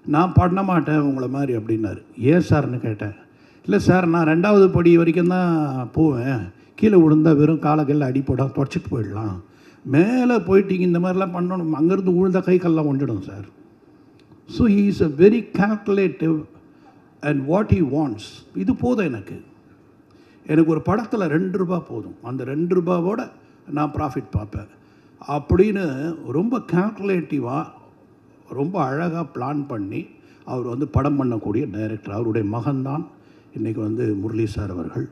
நான் பண்ண மாட்டேன் உங்களை மாதிரி அப்படின்னாரு. ஏன் சார்னு கேட்டேன். இல்லை சார், நான் 2வது படி வரைக்கும் தான் போவேன், கீழே விழுந்தால் வெறும் காலக்கல்ல அடிப்படம் தொடச்சிட்டு போயிடலாம், மேலே போயிட்டீங்க இந்த மாதிரிலாம் பண்ணணும், அங்கேருந்து விழுந்த கை கால்லாம் ஒன்றிடும் sir. So he is a very calculative and what he wants. இது போதும் எனக்கு ஒரு படத்தில் 2 ரூபா போதும், அந்த 2 ரூபாவோட நான் ப்ராஃபிட் பார்ப்பேன் அப்படின்னு ரொம்ப கால்குலேட்டிவாக ரொம்ப அழகாக பிளான் பண்ணி அவர் வந்து படம் பண்ணக்கூடிய டைரக்டர். அவருடைய மகன்தான் இன்றைக்கி வந்து முரளி சார் அவர்கள்.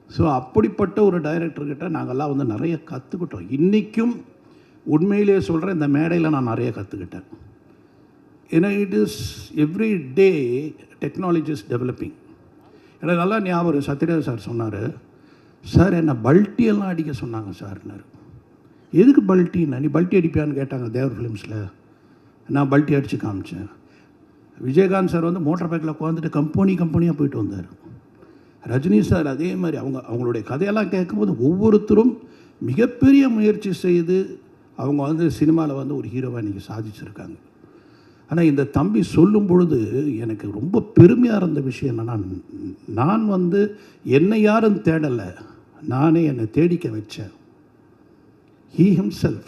ஸோ அப்படிப்பட்ட ஒரு டைரக்டர்கிட்ட நாங்கள்லாம் வந்து நிறைய கற்றுக்கிட்டோம். இன்றைக்கும் உண்மையிலே சொல்கிறேன், இந்த மேடையில் நான் நிறைய கற்றுக்கிட்டேன். ஏன்னா it is every day technology is developing. எனக்கு நல்லா ஞாபகம், சத்யராஜ் சார் சொன்னார், சார் என்னை பல்ட்டியெல்லாம் அடிக்க சொன்னாங்க சார்னார். எதுக்கு பல்ட்டின்னா, நீ பல்ட்டி அடிப்பியான்னு கேட்டாங்க தேவர் ஃபிலிம்ஸில். நான் பல்ட்டி அடித்து காமிச்சேன். விஜயகாந்த் சார் வந்து மோட்டார் பைக்கில் உட்காந்துட்டு கம்பெனியாக போயிட்டு வந்தார். ரஜினி சார் அதே மாதிரி அவங்களுடைய கதையெல்லாம் கேட்கும்போது ஒவ்வொருத்தரும் மிகப்பெரிய முயற்சி செய்து அவங்க வந்து சினிமாவில் வந்து ஒரு ஹீரோவாக இன்றைக்கி சாதிச்சிருக்காங்க. ஆனால் இந்த தம்பி சொல்லும் பொழுது எனக்கு ரொம்ப பெருமையாக இருந்த விஷயம் என்னென்னா, நான் வந்து என்னை யாரும் தேடலை, நானே என்னை தேடிக்க வச்சேன். He himself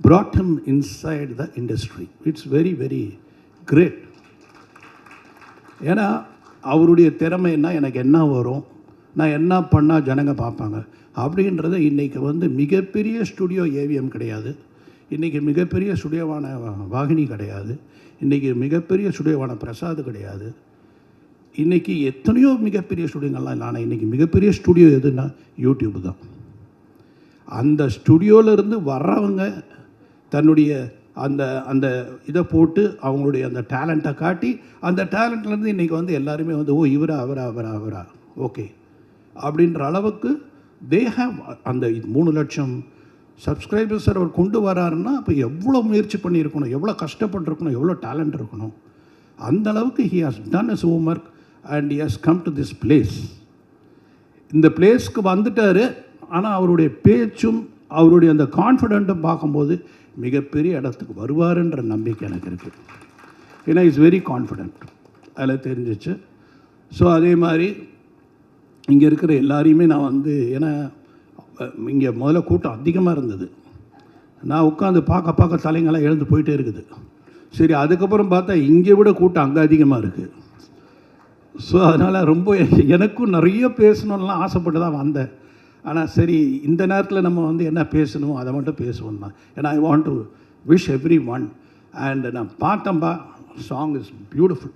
brought him inside the industry. It's very, very great. ஏன்னா அவருடைய திறமைன்னா எனக்கு என்ன வரும், நான் என்ன பண்ணால் ஜனங்க பார்ப்பாங்க அப்படின்றத இன்றைக்கி வந்து மிகப்பெரிய ஸ்டுடியோ ஏவிஎம் கிடையாது, இன்றைக்கி மிகப்பெரிய ஸ்டுடியோவான வாகினி கிடையாது, இன்றைக்கி மிகப்பெரிய ஸ்டுடியோவான பிரசாத் கிடையாது, இன்றைக்கி எத்தனையோ மிகப்பெரிய ஸ்டுடியோங்கள்லாம் இல்லை. ஆனால் இன்றைக்கி மிகப்பெரிய ஸ்டுடியோ எதுன்னா யூடியூப் தான். அந்த ஸ்டுடியோவிலேருந்து வர்றவங்க தன்னுடைய அந்த அந்த இதை போட்டு அவங்களுடைய அந்த டேலண்ட்டை காட்டி, அந்த டேலண்ட்லேருந்து இன்றைக்கி வந்து எல்லாருமே வந்து ஓ இவரா அவரா ஓகே அப்படின்ற அளவுக்கு தே ஹேவ் அந்த 3 லட்சம் சப்ஸ்கிரைபர்ஸ் அவர் கொண்டு வராருன்னா அப்போ எவ்வளோ முயற்சி பண்ணியிருக்கணும், எவ்வளோ கஷ்டப்பட்டுருக்கணும், எவ்வளோ டேலண்ட் இருக்கணும். அந்த அளவுக்கு he has done is homework and he has come to this place. இந்த பிளேஸ்க்கு வந்துட்டார். ஆனால் அவருடைய பேச்சும் அவருடைய அந்த கான்ஃபிடென்ட்டும் பார்க்கும்போது மிகப்பெரிய இடத்துக்கு வருவாருன்ற நம்பிக்கை எனக்கு இருக்குது. ஏன்னா இஸ் வெரி கான்ஃபிடென்ட், அதில் தெரிஞ்சிச்சு. ஸோ அதே மாதிரி இங்கே இருக்கிற எல்லாரையுமே நான் வந்து, ஏன்னா இங்கே முதல்ல கூட்டம் அதிகமாக இருந்தது, நான் உட்காந்து பார்க்க தலைங்கெல்லாம் எழுந்து போயிட்டே இருக்குது. சரி, அதுக்கப்புறம் பார்த்தா இங்கே விட கூட்டம் அங்கே அதிகமாக இருக்குது. ஸோ அதனால் ரொம்ப எனக்கும் நிறைய பேசணும்லாம் ஆசைப்பட்டு தான் வந்தேன். ஆனால் சரி, இந்த நேரத்தில் நம்ம வந்து என்ன பேசணுமோ அதை மட்டும் பேசுவோம் தான். ஏன்னா I want to wish everyone. And நான் பார்த்தம்பா, song is beautiful,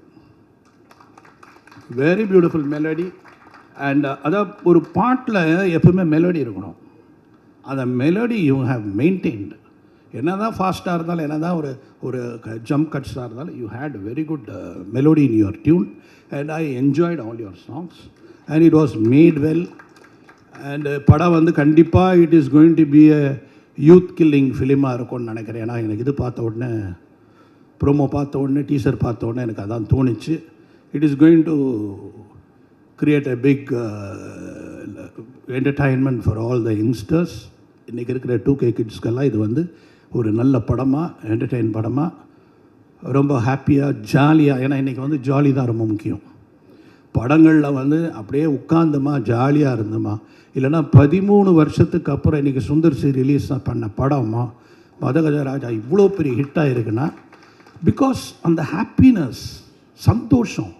very beautiful melody. And அதான் ஒரு பாட்டில் எப்பவுமே மெலடி இருக்கணும். அந்த மெலடி யூ ஹேவ் மெயின்டைன்டு. என்ன தான் ஃபாஸ்ட்டாக இருந்தாலும், என்ன தான் ஒரு ஜம்ப் கட்ஸாக இருந்தாலும், you had very good melody in your tune. And I enjoyed all your songs and it was made well. And படம் வந்து கண்டிப்பாக it is going to be a youth killing ஃபிலிமாக இருக்கும்னு நினைக்கிறேன். ஏன்னா எனக்கு இது பார்த்த உடனே, ப்ரோமோ பார்த்த உடனே, டீசர் பார்த்த உடனே எனக்கு அதான் தோணுச்சு. It is going to create a big entertainment for all the youngsters. இன்றைக்கி இருக்கிற 2K கிட்ஸ்க்கெல்லாம் இது வந்து ஒரு நல்ல படமாக, என்டர்டெயின் படமாக, ரொம்ப ஹாப்பியாக ஜாலியாக. ஏன்னா இன்றைக்கி வந்து ஜாலி தான் ரொம்ப முக்கியம். படங்களில் வந்து அப்படியே உட்கார்ந்தோமா ஜாலியாக இருந்தோமா, இல்லைனா 13 வருஷத்துக்கு அப்புறம் இன்றைக்கி சுந்தர் சி ரிலீஸ் பண்ண படமா மதகஜராஜா இவ்வளோ பெரிய ஹிட்டாக இருக்குன்னா பிகாஸ் அந்த ஹாப்பினஸ், சந்தோஷம்.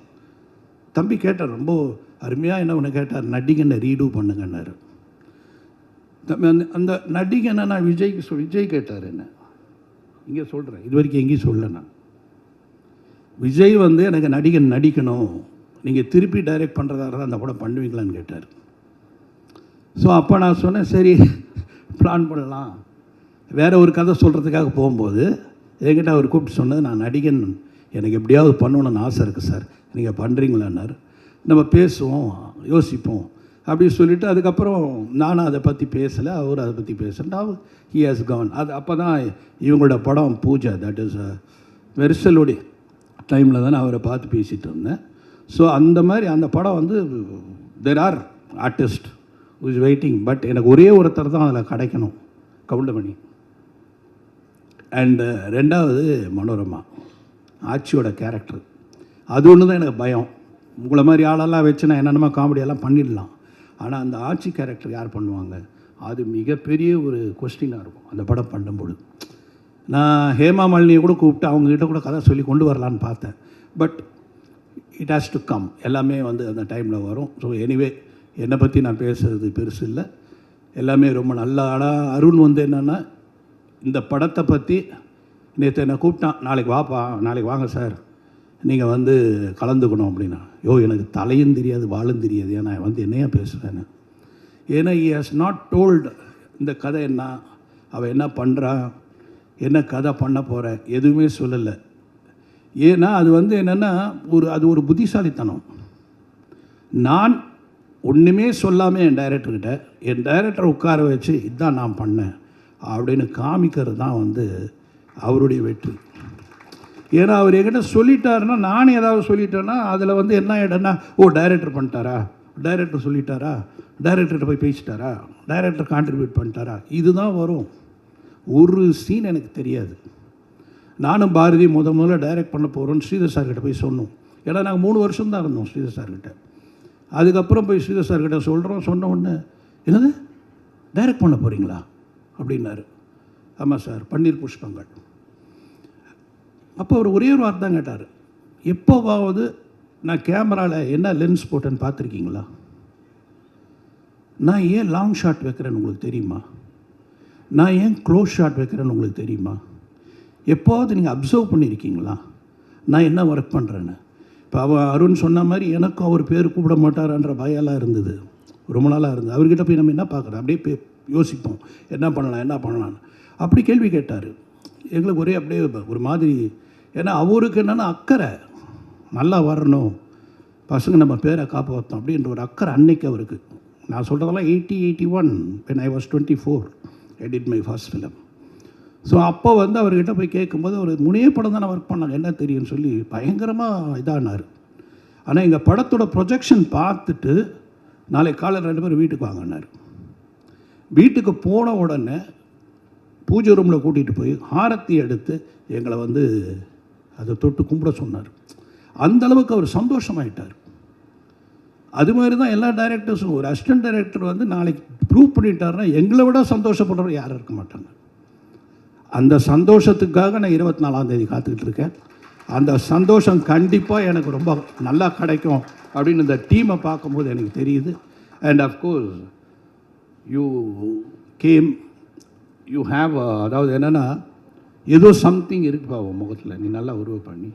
தம்பி கேட்டார், ரொம்ப அருமையாக என்ன ஒன்று கேட்டார், நடிகனை ரீடூ பண்ணுங்கன்னாரு. அந்த நடிகனை நான் விஜய் கேட்டார் என்ன, இங்கே சொல்கிறேன், இது வரைக்கும் எங்கேயும் சொல்லலை நான். விஜய் வந்து எனக்கு நடிகன் நடிக்கணும், நீங்கள் திருப்பி டைரக்ட் பண்ணுறதா இருந்தால் அந்த படம் பண்ணுவீங்களான்னு கேட்டார். ஸோ அப்போ நான் சொன்னேன், சரி பிளான் பண்ணலாம். வேறு ஒரு கதை சொல்கிறதுக்காக போகும்போது என்கிட்ட அவர் கூப்பிட்டு சொன்னது, நான் நடிகன் எனக்கு எப்படியாவது பண்ணணுன்னு ஆசை இருக்குது சார், நீங்கள் பண்ணுறீங்களான்னார். நம்ம பேசுவோம், யோசிப்போம் அப்படின்னு சொல்லிவிட்டு அதுக்கப்புறம் நானும் அதை பற்றி பேசலை, அவர் அதை பற்றி பேசுகிறேன். He has Khan. அது அப்போ தான் இவங்களோட படம் பூஜா, தட் இஸ் மெர்சலுடைய டைமில் தானே அவரை பார்த்து பேசிகிட்டு இருந்தேன். ஸோ அந்த மாதிரி அந்த படம் வந்து there are artist is waiting. But எனக்கு ஒரே ஒருத்தர் தான் அதில் கிடைக்கணும், கவுண்டமணி. அண்டு ரெண்டாவது மனோரமா, ஆச்சியோட கேரக்டர். அது ஒன்று தான் எனக்கு பயம். உங்களை மாதிரி ஆளெல்லாம் வச்சு நான் என்னென்னமோ காமெடியெல்லாம் பண்ணிடலாம். ஆனால் அந்த ஆச்சி கேரக்டர் யார் பண்ணுவாங்க, அது மிகப்பெரிய ஒரு கொஸ்டினாக இருக்கும் அந்த படம் பண்ணும்போது. நான் ஹேமா மாலினியை கூட கூப்பிட்டு அவங்ககிட்ட கூட கதை சொல்லி கொண்டு வரலான்னு பார்த்தேன். But it has to come, எல்லாமே வந்து அந்த டைமில் வரும். ஸோ எனிவே, என்னை பற்றி நான் பேசுகிறது பெருசு இல்லை, எல்லாமே ரொம்ப நல்லா. ஆனால் அருண் வந்து என்னென்னா, இந்த படத்தை பற்றி நேற்று என்னை கூப்பிட்டான், நாளைக்கு வாப்பா, நாளைக்கு வாங்க சார், நீங்கள் வந்து கலந்துக்கணும் அப்படின்னா. எனக்கு தலையும் தெரியாது வாழும் தெரியாது, ஏன்னா வந்து என்னையா பேசுவேன்னு. ஏன்னா he has நாட் டோல்டு இந்த கதை என்ன, அவள் என்ன பண்ணுறா, என்ன கதை பண்ண போகிற, எதுவுமே சொல்லலை. ஏன்னா அது வந்து என்னென்னா அது ஒரு புத்திசாலித்தனம். நான் ஒன்றுமே சொல்லாமல் என் டைரக்டரை உட்கார வச்சு இதுதான் நான் பண்ணேன் அப்படின்னு காமிக்கிறது தான் வந்து அவருடைய வெற்றி. ஏன்னா அவர் என்கிட்ட சொல்லிட்டாருன்னா, நானும் ஏதாவது சொல்லிட்டேன்னா அதில் வந்து என்ன ஆகிடும்னா, டைரக்டர் பண்ணிட்டாரா, டைரக்டர் சொல்லிட்டாரா, டைரக்டர்கிட்ட போய் பேசிட்டாரா, டைரக்டர் கான்ட்ரிபியூட் பண்ணிட்டாரா, இதுதான் வரும். ஒரு சீன் எனக்கு தெரியாது. நானும் பாரதி முதல்ல டைரக்ட் பண்ண போகிறோன்னு ஸ்ரீதர் சார்கிட்ட போய் சொன்னோம். ஏன்னா நாங்கள் 3 வருஷம் தான் இருந்தோம் ஸ்ரீதர் சார்கிட்ட. அதுக்கப்புறம் போய் ஸ்ரீதர் சார்கிட்ட சொன்ன உடனே, என்னது டைரக்ட் பண்ண போகிறீங்களா அப்படின்னாரு. ஆமாம் சார், பன்னீர் புஷ்பங்கள். அப்போ அவர் ஒரே ஒரு வார்த்தை தான் கேட்டார், எப்போவாவது நான் கேமராவில் என்ன லென்ஸ் போட்டேன்னு பார்த்துருக்கீங்களா, நான் ஏன் லாங் ஷாட் வைக்கிறேன்னு உங்களுக்கு தெரியுமா, நான் ஏன் க்ளோஸ் ஷாட் வைக்கிறேன்னு உங்களுக்கு தெரியுமா, எப்போவாவது நீங்கள் அப்சர்வ் பண்ணியிருக்கீங்களா நான் என்ன ஒர்க் பண்ணுறேன்னு. இப்போ அருண் சொன்ன மாதிரி எனக்கும் அவர் பேர் கூப்பிட மாட்டார்ன்ற பயம்லாம் இருந்தது, ரொம்ப நாளாக இருந்தது. அவர்கிட்ட போய் நம்ம என்ன பார்க்குறோம், அப்படியே யோசிப்போம் என்ன பண்ணலான்னு. அப்படி கேள்வி கேட்டார். எங்களுக்கு ஒரே அப்படியே ஒரு மாதிரி, ஏன்னா அவருக்கு என்னென்னா அக்கறை, நல்லா வரணும், பசங்க நம்ம பேரை காப்பாற்றோம் அப்படின்ற ஒரு அக்கறை அன்னைக்கு அவருக்கு. நான் சொல்கிறதெல்லாம் 81 when I was 24 I did my first film. So அப்போ வந்து அவர்கிட்ட போய் கேட்கும்போது, அவர் முனைய படம் தானே ஒர்க் பண்ணாங்க, என்ன தெரியும்னு சொல்லி பயங்கரமாக இதானார். ஆனால் எங்கள் படத்தோட ப்ரொஜெக்ஷன் பார்த்துட்டு நாளைக்கு காலையில் 2 பேரும் வீட்டுக்கு வாங்கினார். வீட்டுக்கு போன உடனே பூஜை ரூமில் கூட்டிகிட்டு போய் ஆரத்தி எடுத்து எங்களை வந்து அதை தொட்டு கும்பிட சொன்னார். அந்தளவுக்கு அவர் சந்தோஷமாயிட்டார். அது மாதிரி தான் எல்லா டைரக்டர்ஸும், ஒரு அசிஸ்டன்ட் டைரக்டர் வந்து நாளைக்கு ப்ரூவ் பண்ணிட்டாருன்னா எங்களை விட சந்தோஷப்படுறவர் யாரும் இருக்க மாட்டாங்க. அந்த சந்தோஷத்துக்காக நான் 24ஆம் தேதி காத்துக்கிட்டு இருக்கேன். அந்த சந்தோஷம் கண்டிப்பாக எனக்கு ரொம்ப நல்லா கிடைக்கும் அப்படின்னு இந்த டீமை பார்க்கும்போது எனக்கு தெரியுது. And of course you came, you have, அதாவது என்னென்னா ஏதோ சம்திங் இருக்குப்பா உன் முகத்தில், நீ நல்லா உருவ பண்ணி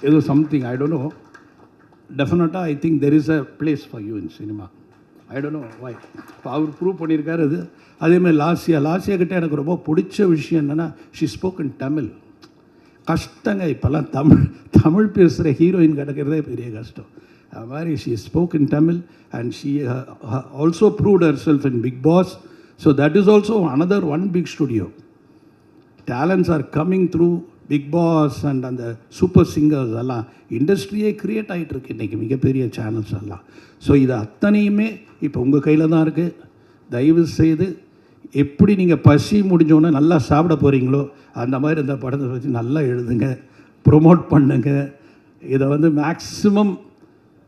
ஏதோ சம்திங், ஐ டோன்ட் நோ, டெஃபினட்டாக I think there is a place for you in cinema. I don't know why. இப்போ அவர் ப்ரூவ் பண்ணியிருக்காரு. அது அதேமாதிரி லாஸ்யா கிட்டே எனக்கு ரொம்ப பிடிச்ச விஷயம் என்னென்னா, ஷி ஸ்போக் இன் தமிழ். கஷ்டங்க இப்போல்லாம் தமிழ் பேசுகிற ஹீரோயின் கிடைக்கிறதே பெரிய கஷ்டம். அது மாதிரி she spoke in Tamil and she also proved herself in Bigg Boss. So that is also another one big studio. Talents are coming through Bigg Boss and அந்த சூப்பர் சிங்கர்ஸ் எல்லாம் இண்டஸ்ட்ரியே க்ரியேட் ஆகிட்டுருக்கு இன்றைக்கி, மிகப்பெரிய சேனல்ஸ் எல்லாம். ஸோ இது அத்தனையுமே இப்போ உங்கள் கையில் தான் இருக்குது. தயவு செய்து எப்படி நீங்கள் பசி முடிஞ்சோன்னே நல்லா சாப்பிட போகிறீங்களோ அந்த மாதிரி இந்த படத்தை பற்றி நல்லா எழுதுங்க, ப்ரொமோட் பண்ணுங்க. இதை வந்து மேக்ஸிமம்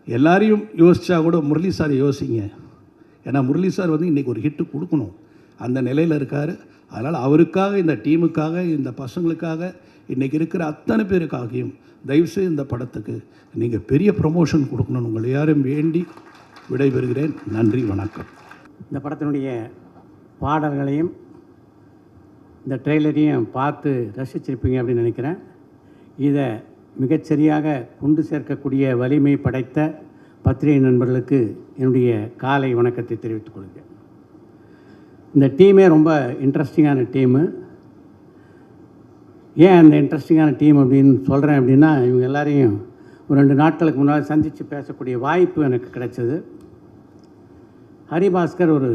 எல்லாரையும் யோசித்தா கூட முரளி சார் யோசிங்க. ஏன்னா முரளி சார் வந்து இன்றைக்கி ஒரு ஹிட்டு கொடுக்கணும், அந்த நிலையில் இருக்கார். அதனால் அவருக்காக, இந்த டீமுக்காக, இந்த பசங்களுக்காக, இன்றைக்கி இருக்கிற அத்தனை பேருக்காகியும் தயவுசெய்து இந்த படத்துக்கு நீங்கள் பெரிய ப்ரொமோஷன் கொடுக்கணும்னு உங்களை யாரும் வேண்டி விடைபெறுகிறேன். நன்றி, வணக்கம். இந்த படத்தினுடைய பாடல்களையும் இந்த ட்ரெய்லரையும் பார்த்து ரசிச்சிருப்பீங்க அப்படின்னு நினைக்கிறேன். இதை மிகச்சரியாக கொண்டு சேர்க்கக்கூடிய வலிமை படைத்த பத்திரிகை நண்பர்களுக்கு என்னுடைய காலை வணக்கத்தை தெரிவித்துக் கொள்கிறேன். இந்த டீமே ரொம்ப இன்ட்ரெஸ்டிங்கான டீமு. ஏன் அந்த இன்ட்ரெஸ்டிங்கான டீம் அப்படின்னு சொல்கிறேன் அப்படின்னா, இவங்க எல்லாரையும் ஒரு 2 நாட்களுக்கு முன்னால் சந்தித்து பேசக்கூடிய வாய்ப்பு எனக்கு கிடைச்சது. ஹரிபாஸ்கர் ஒரு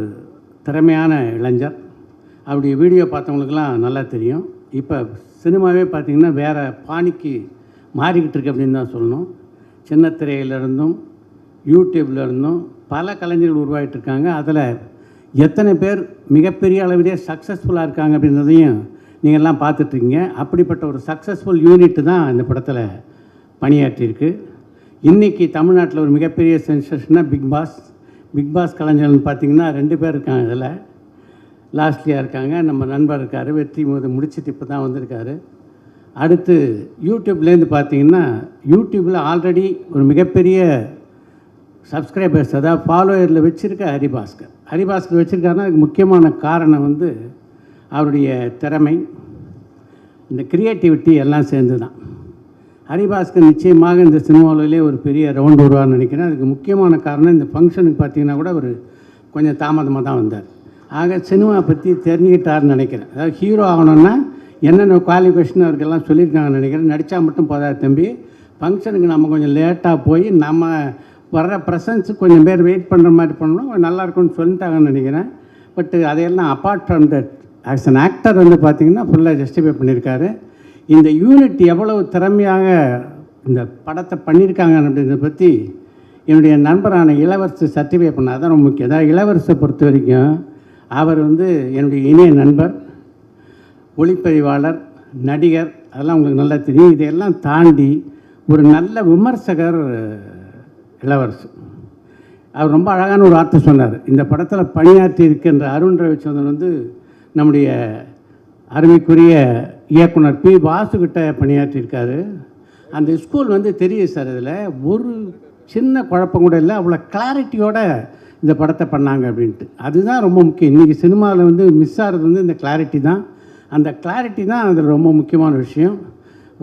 திறமையான இளைஞர். அவருடைய வீடியோ பார்த்தவங்களுக்கெல்லாம் நல்லா தெரியும். இப்போ சினிமாவே பார்த்திங்கன்னா வேறு பாணிக்கு மாறிக்கிட்டு இருக்கு அப்படின்னு தான் சொல்லணும். சின்ன திரையிலிருந்தும் யூடியூப்லேருந்தும் பல கலைஞர்கள் உருவாகிட்டு இருக்காங்க. அதில் எத்தனை பேர் மிகப்பெரிய அளவிலே சக்ஸஸ்ஃபுல்லாக இருக்காங்க அப்படின்றதையும் நீங்கள்லாம் பார்த்துட்ருக்கீங்க. அப்படிப்பட்ட ஒரு சக்ஸஸ்ஃபுல் யூனிட் தான் இந்த படத்தில் பணியாற்றியிருக்கு. இன்றைக்கி தமிழ்நாட்டில் ஒரு மிகப்பெரிய சென்சேஷனாக பிக் பாஸ் கலைஞர்கள்னு பார்த்திங்கன்னா 2 பேர் இருக்காங்க. இதில் லாஸ்ட்லியாக இருக்காங்க, நம்ம நண்பர் இருக்கார், வெற்றி முடிச்சுட்டு இப்போ தான் வந்திருக்காரு. அடுத்து யூடியூப்லேருந்து பார்த்திங்கன்னா யூடியூப்பில் ஆல்ரெடி ஒரு மிகப்பெரிய சப்ஸ்கிரைபர்ஸ், அதாவது ஃபாலோயரில் வச்சுருக்க ஹரிபாஸ்கர் வச்சுருக்காருன்னா அதுக்கு முக்கியமான காரணம் வந்து அவருடைய திறமை, இந்த க்ரியேட்டிவிட்டி எல்லாம் சேர்ந்து தான். ஹரிபாஸ்கர் நிச்சயமாக இந்த சினிமாவிலே ஒரு பெரிய ரவுண்ட் வருவார்னு நினைக்கிறேன். அதுக்கு முக்கியமான காரணம் இந்த ஃபங்க்ஷனுக்கு பார்த்திங்கன்னா கூட அவர் கொஞ்சம் தாமதமாக தான் வந்தார். ஆக சினிமா பற்றி தெரிஞ்சுக்கிட்டாருன்னு நினைக்கிறேன். அதாவது ஹீரோ ஆகணுன்னா என்னென்ன குவாலிஃபிகேஷன் அவருக்கெல்லாம் சொல்லியிருக்காங்கன்னு நினைக்கிறேன். நடித்தா மட்டும் போதாது தம்பி, ஃபங்க்ஷனுக்கு நம்ம கொஞ்சம் லேட்டாக போய் நம்ம வர்ற ப்ரெசன்ஸுக்கு கொஞ்சம் பேர் வெயிட் பண்ணுற மாதிரி பண்ணணும், நல்லாயிருக்கும்னு சொல்லிட்டாங்கன்னு நினைக்கிறேன். பட் அதையெல்லாம் apart from that as an actor வந்து பார்த்திங்கன்னா ஃபுல்லாக ஜஸ்டிஃபை பண்ணியிருக்காரு. இந்த யூனிட் எவ்வளவு திறமையாக இந்த படத்தை பண்ணியிருக்காங்க அப்படின்றத பற்றி என்னுடைய நண்பரான இளவரசு சர்டிஃபை பண்ண அதான் ரொம்ப முக்கியம். அதாவது இளவரசை பொறுத்த வரைக்கும் அவர் வந்து என்னுடைய இணைய நண்பர், ஒளிப்பதிவாளர், நடிகர், அதெல்லாம் உங்களுக்கு நல்லா தெரியும். இதையெல்லாம் தாண்டி ஒரு நல்ல விமர்சகர் இளவரசு. அவர் ரொம்ப அழகான ஒரு வார்த்தை சொன்னார். இந்த படத்தில் பணியாற்றி இருக்கின்ற அருண் ரவிச்சந்திரன் வந்து நம்முடைய அருமைக்குரிய இயக்குனர் பி வாசுகிட்ட பணியாற்றியிருக்காரு. அந்த ஸ்கூல் வந்து தெரியுது சார், இதில் ஒரு சின்ன குழப்பம் கூட இல்லை, அவ்வளோ கிளாரிட்டியோட இந்த படத்தை பண்ணாங்க அப்படின்ட்டு. அதுதான் ரொம்ப முக்கியம். இன்றைக்கி சினிமாவில் வந்து மிஸ் ஆகிறது வந்து இந்த கிளாரிட்டி தான். அந்த கிளாரிட்டி தான் அதில் ரொம்ப முக்கியமான விஷயம்.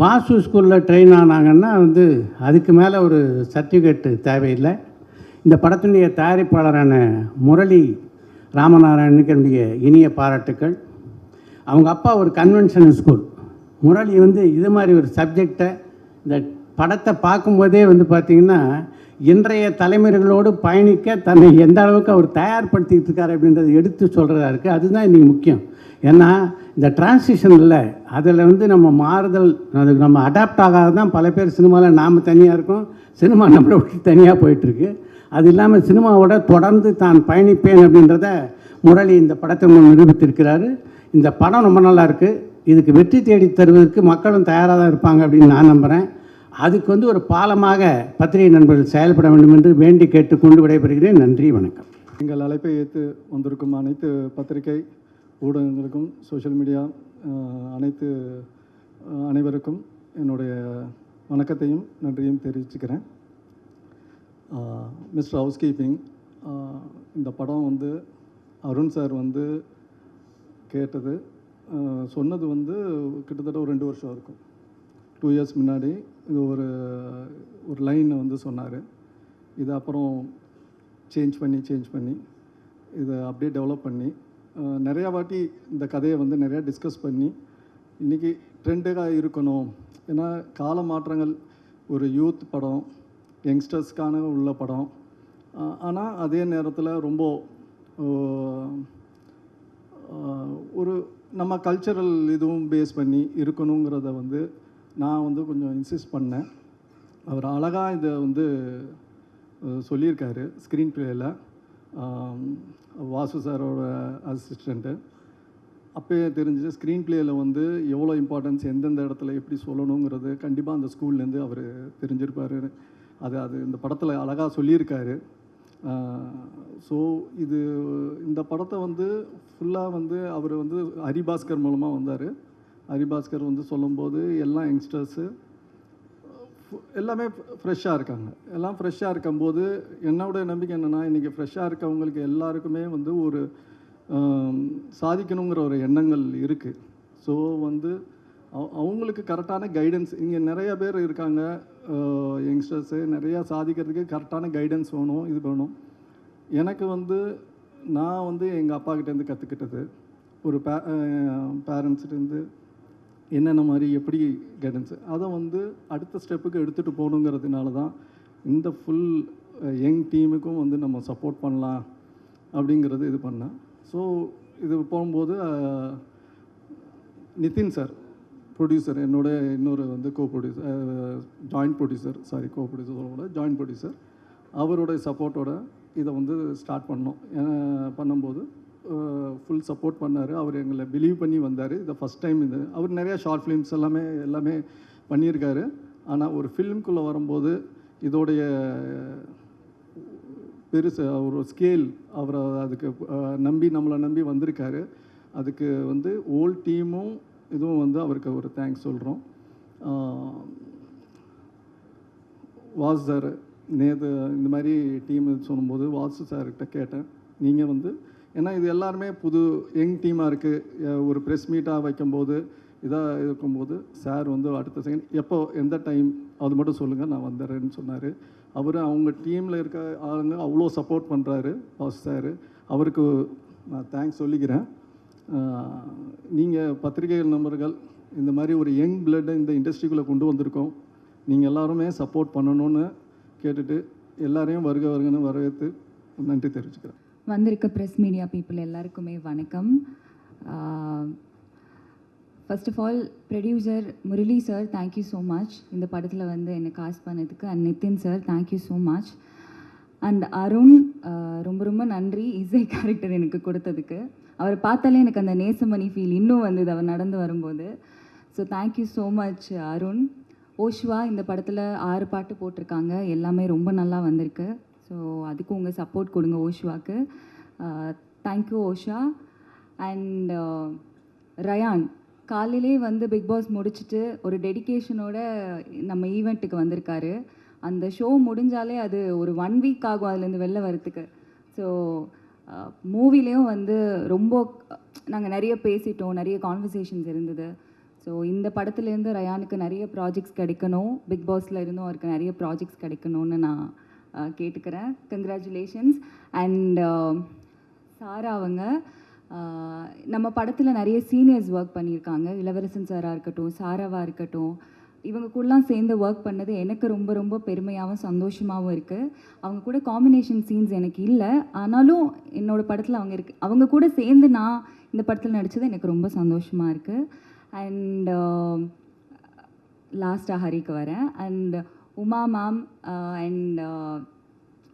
வாசு ஸ்கூலில் ட்ரெயின் ஆனாங்கன்னா வந்து அதுக்கு மேலே ஒரு சர்டிஃபிகேட்டு தேவையில்லை. இந்த படத்தினுடைய தயாரிப்பாளரான முரளி ராமநாராயணனுக்கு என்னுடைய இனிய பாராட்டுக்கள். அவங்க அப்பா ஒரு கன்வென்ஷனல் ஸ்கூல். முரளி வந்து இது மாதிரி ஒரு சப்ஜெக்டை இந்த படத்தை பார்க்கும்போதே வந்து பார்த்திங்கன்னா இன்றைய தலைமுறைகளோடு பயணிக்க தன்னை எந்த அளவுக்கு அவர் தயார்படுத்திக்கிட்டு இருக்கார் அப்படின்றத எடுத்து சொல்கிறதா இருக்குது. அதுதான் இன்றைக்கி முக்கியம். ஏன்னா இந்த டிரான்சிஷனில் அதில் வந்து நம்ம மாறுதல், அதுக்கு நம்ம அடாப்ட் ஆகாத தான் பல பேர் சினிமாவில் நாம் தனியாக இருக்கோம், சினிமா நம்மளை விட்டு தனியாக போயிட்டுருக்கு. அது இல்லாமல் சினிமாவோட தொடர்ந்து தான் பயணிப்பேன் அப்படின்றத முரளி இந்த படத்தை நிரூபித்திருக்கிறாரு. இந்த படம் ரொம்ப நல்லா இருக்குது. இதுக்கு வெற்றி தேடி தருவதற்கு மக்களும் தயாராக தான் இருப்பாங்க அப்படின்னு நான் நம்புகிறேன். அதுக்கு வந்து ஒரு பாலமாக பத்திரிகை நண்பர்கள் செயல்பட வேண்டும் என்று வேண்டி கேட்டுக்கொண்டு விடைபெறுகிறேன். நன்றி, வணக்கம். எங்கள் அழைப்பை ஏற்று வந்திருக்கும் அனைத்து பத்திரிகை ஊடகங்களுக்கும், சோஷியல் மீடியா அனைவருக்கும் என்னுடைய வணக்கத்தையும் நன்றியும் தெரிவிச்சுக்கிறேன். மிஸ்டர் ஹவுஸ்கீப்பிங், இந்த படம் வந்து அருண் சார் வந்து கேட்டது சொன்னது வந்து கிட்டத்தட்ட ஒரு 2 வருஷம் இருக்கும். 2 இயர்ஸ் முன்னாடி இது ஒரு லைன் வந்து சொன்னார். இது அப்புறம் சேஞ்ச் பண்ணி இதை அப்படியே டெவலப் பண்ணி நிறையா வாட்டி இந்த கதையை வந்து நிறையா டிஸ்கஸ் பண்ணி இன்றைக்கி ட்ரெண்டாக இருக்கணும். ஏன்னா கால மாற்றங்கள், ஒரு யூத் படம், யங்ஸ்டர்ஸ்க்கான உள்ள படம், ஆனால் அதே நேரத்தில் ரொம்ப ஒரு நம்ம கல்ச்சரல் இதுவும் பேஸ் பண்ணி இருக்கணுங்கிறத வந்து நான் வந்து கொஞ்சம் இன்சிஸ்ட் பண்ணேன். அவர் அழகாக இதை வந்து சொல்லியிருக்காரு ஸ்க்ரீன் ப்ளேயில். வாசு சாரோட அசிஸ்டண்ட்டு அப்போயே தெரிஞ்சு ஸ்க்ரீன் ப்ளேயில் வந்து எவ்வளோ இம்பார்ட்டன்ஸ் எந்தெந்த இடத்துல எப்படி சொல்லணுங்கிறது கண்டிப்பாக அந்த ஸ்கூல்லேருந்து அவர் தெரிஞ்சிருப்பார். அது இந்த படத்தில் அழகாக சொல்லியிருக்காரு. ஸோ இந்த படத்தை வந்து ஃபுல்லாக வந்து அவர் வந்து ஹரிபாஸ்கர் மூலமாக வந்தார். ஹரிபாஸ்கர் வந்து சொல்லும்போது எல்லாம் யங்ஸ்டர்ஸு எல்லாமே ஃப்ரெஷ்ஷாக இருக்காங்க. எல்லாம் ஃப்ரெஷ்ஷாக இருக்கும்போது என்னோடய நம்பிக்கை என்னென்னா, இன்றைக்கி ஃப்ரெஷ்ஷாக இருக்கவங்களுக்கு எல்லாருக்குமே வந்து ஒரு சாதிக்கணுங்கிற ஒரு எண்ணங்கள் இருக்குது. ஸோ வந்து அவங்களுக்கு கரெக்டான கைடன்ஸ், இங்கே நிறையா பேர் இருக்காங்க யங்ஸ்டர்ஸு, நிறையா சாதிக்கிறதுக்கு கரெக்டான கைடன்ஸ் வேணும், இது வேணும். எனக்கு வந்து நான் வந்து எங்கள் அப்பாக்கிட்டேருந்து கற்றுக்கிட்டது, ஒரு பேரண்ட்ஸ்கிட்டேருந்து என்னென்ன மாதிரி எப்படி கைடன்ஸு, அதை வந்து அடுத்த ஸ்டெப்புக்கு எடுத்துகிட்டு போகணுங்கிறதுனால தான் இந்த ஃபுல் யங் டீமுக்கும் வந்து நம்ம சப்போர்ட் பண்ணலாம் அப்படிங்கிறது இது பண்ணேன். ஸோ இது போகும்போது நிதின் சார் ப்ரொடியூசர், என்னோட இன்னொரு வந்து ஜாயின்ட் ப்ரொடியூசர் அவரோட ஜாயின்ட் ப்ரொடியூசர், அவருடைய சப்போர்ட்டோட இதை வந்து ஸ்டார்ட் பண்ணோம். பண்ணும்போது ஃபுல் சப்போர்ட் பண்ணார். அவர் எங்களை பிலீவ் பண்ணி வந்தார். இதை ஃபஸ்ட் டைம் இது அவர் நிறையா ஷார்ட் ஃபிலிம்ஸ் எல்லாமே பண்ணியிருக்காரு. ஆனால் ஒரு ஃபிலிம்குள்ளே வரும்போது இதோடைய பெருசு ஒரு ஸ்கேல் அவரை அதுக்கு நம்மளை நம்பி வந்திருக்காரு. அதுக்கு வந்து ஓல் டீமும் இதுவும் வந்து அவருக்கு ஒரு தேங்க்ஸ் சொல்கிறோம். வாசு சார் நேற்று இந்த மாதிரி டீம் சொல்லும்போது வாசு சார்கிட்ட கேட்டேன், நீங்கள் வந்து ஏன்னா இது எல்லாருமே புது யங் டீமாக இருக்குது, ஒரு ப்ரெஸ் மீட்டாக வைக்கும்போது இதாக இருக்கும்போது சார் வந்து அடுத்த செகண்ட் எப்போ எந்த டைம் அது மட்டும் சொல்லுங்கள் நான் வந்துடுறேன்னு சொன்னார். அவர் அவங்க டீமில் இருக்க ஆளுங்க அவ்வளோ சப்போர்ட் பண்ணுறாரு வாசு சார். அவருக்கு நான் தேங்க்ஸ் சொல்லிக்கிறேன். நீங்கள் பத்திரிகைகள் நண்பர்கள் இந்த மாதிரி ஒரு யங் பிளட்டை இந்த இண்டஸ்ட்ரிக்குள்ளே கொண்டு வந்திருக்கோம். நீங்கள் எல்லாருமே சப்போர்ட் பண்ணணும்னு கேட்டுட்டு எல்லாரையும் வருகன்னு வரவேற்று நன்றி தெரிவிச்சுக்கிறேன். வந்திருக்க ப்ரெஸ் மீடியா பீப்புள் எல்லாருக்குமே வணக்கம். First of all producer Murali sir thank you so much இந்த படத்தில் வந்து என்னை காஸ்ட் பண்ணதுக்கு. And Nithin sir thank you so much. And Arun ரொம்ப ரொம்ப நன்றி இசை கேரக்டர் எனக்கு கொடுத்ததுக்கு. அவரை பார்த்தாலே எனக்கு அந்த நேசமணி ஃபீல் இன்னும் வந்தது அவர் நடந்து வரும்போது. So thank you so much Arun. ஓஷ்வா இந்த படத்தில் 6 பாட்டு போட்டிருக்காங்க, எல்லாமே ரொம்ப நல்லா வந்திருக்கு. ஸோ அதுக்கு உங்கள் சப்போர்ட் கொடுங்க ஓஷ்வாக்கு. தேங்க்யூ ஓஷா. அண்ட் ரயான் காலையிலே வந்து பிக் பாஸ் முடிச்சுட்டு ஒரு டெடிகேஷனோட நம்ம ஈவெண்ட்டுக்கு வந்திருக்காரு. அந்த ஷோ முடிஞ்சாலே அது ஒரு 1 வீக் ஆகும் அதுலேருந்து வெளில வரத்துக்கு. ஸோ மூவிலேயும் வந்து ரொம்ப நாங்கள் நிறைய பேசிட்டோம், நிறைய கான்வர்சேஷன்ஸ் இருந்தது. ஸோ இந்த படத்துலேருந்து ரயானுக்கு நிறைய ப்ராஜெக்ட்ஸ் கிடைக்கணும், பிக் பாஸில் இருந்தும் அவருக்கு நிறைய ப்ராஜெக்ட்ஸ் கிடைக்கணும்னு நான் கேட்டுக்கிறேன். கங்க்ராச்சுலேஷன்ஸ். அண்ட் சாரா அவங்க நம்ம படத்தில் நிறைய சீனியர்ஸ் ஒர்க் பண்ணியிருக்காங்க. இளவரசன் சாராக இருக்கட்டும், சாராவாக இருக்கட்டும், இவங்க கூடலாம் சேர்ந்து ஒர்க் பண்ணது எனக்கு ரொம்ப ரொம்ப பெருமையாகவும் சந்தோஷமாகவும் இருக்குது. அவங்க கூட காம்பினேஷன் சீன்ஸ் எனக்கு இல்லை, ஆனாலும் என்னோடய படத்தில் அவங்க கூட சேர்ந்து நான் இந்த படத்தில் நடித்தது எனக்கு ரொம்ப சந்தோஷமாக இருக்குது. அண்ட் லாஸ்ட்டாக ஹரிக்கு வரேன். அண்ட் உமா மேம் அண்ட்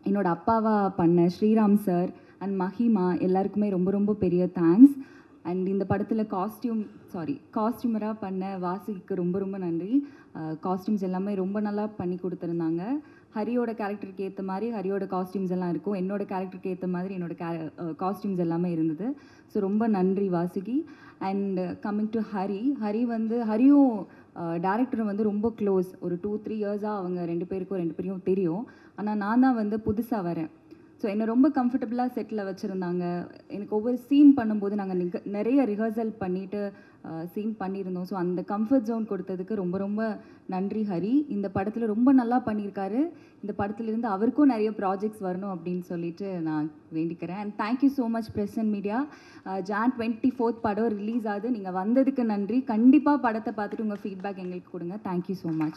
என்னோடய அப்பாவாக பண்ண ஸ்ரீராம் சார் அண்ட் மஹிமா எல்லாருக்குமே ரொம்ப ரொம்ப பெரிய தேங்க்ஸ். அண்ட் இந்த படத்தில் காஸ்டியூமராக பண்ண வாசுகிக்கு ரொம்ப ரொம்ப நன்றி. காஸ்டியூம்ஸ் எல்லாமே ரொம்ப நல்லா பண்ணி கொடுத்துருந்தாங்க. ஹரியோட கேரக்டருக்கு ஏற்ற மாதிரி ஹரியோட காஸ்டியூம்ஸ் எல்லாம் இருக்கும், என்னோட கேரக்டருக்கு ஏற்ற மாதிரி காஸ்டியூம்ஸ் எல்லாமே இருந்தது. ஸோ ரொம்ப நன்றி வாசுகி. அண்ட் கம்மிங் டு ஹரியும் டேரக்டரும் வந்து ரொம்ப க்ளோஸ். ஒரு 2-3 இயர்ஸாக அவங்க 2 பேரையும் தெரியும். ஆனால் நான் தான் வந்து புதுசாக வரேன். ஸோ என்னை ரொம்ப கம்ஃபர்டபுளாக செட்டில் வச்சுருந்தாங்க. எனக்கு ஒவ்வொரு சீன் பண்ணும்போது நாங்கள் நிறைய ரிஹர்சல் பண்ணிவிட்டு சீன் பண்ணியிருந்தோம். ஸோ அந்த கம்ஃபர்ட் ஜோன் கொடுத்ததுக்கு ரொம்ப ரொம்ப நன்றி ஹரி. இந்த படத்தில் ரொம்ப நல்லா பண்ணியிருக்காரு. இந்த படத்துலேருந்து அவருக்கும் நிறைய ப்ராஜெக்ட்ஸ் வரணும் அப்படின்னு சொல்லிட்டு நான் வேண்டிக்கிறேன். And thank you so much press and media. Jan 24 படம் ரிலீஸ் ஆகுது. நீங்கள் வந்ததுக்கு நன்றி. கண்டிப்பாக படத்தை பார்த்துட்டு உங்கள் ஃபீட்பேக் எங்களுக்கு கொடுங்க. Thank you so much.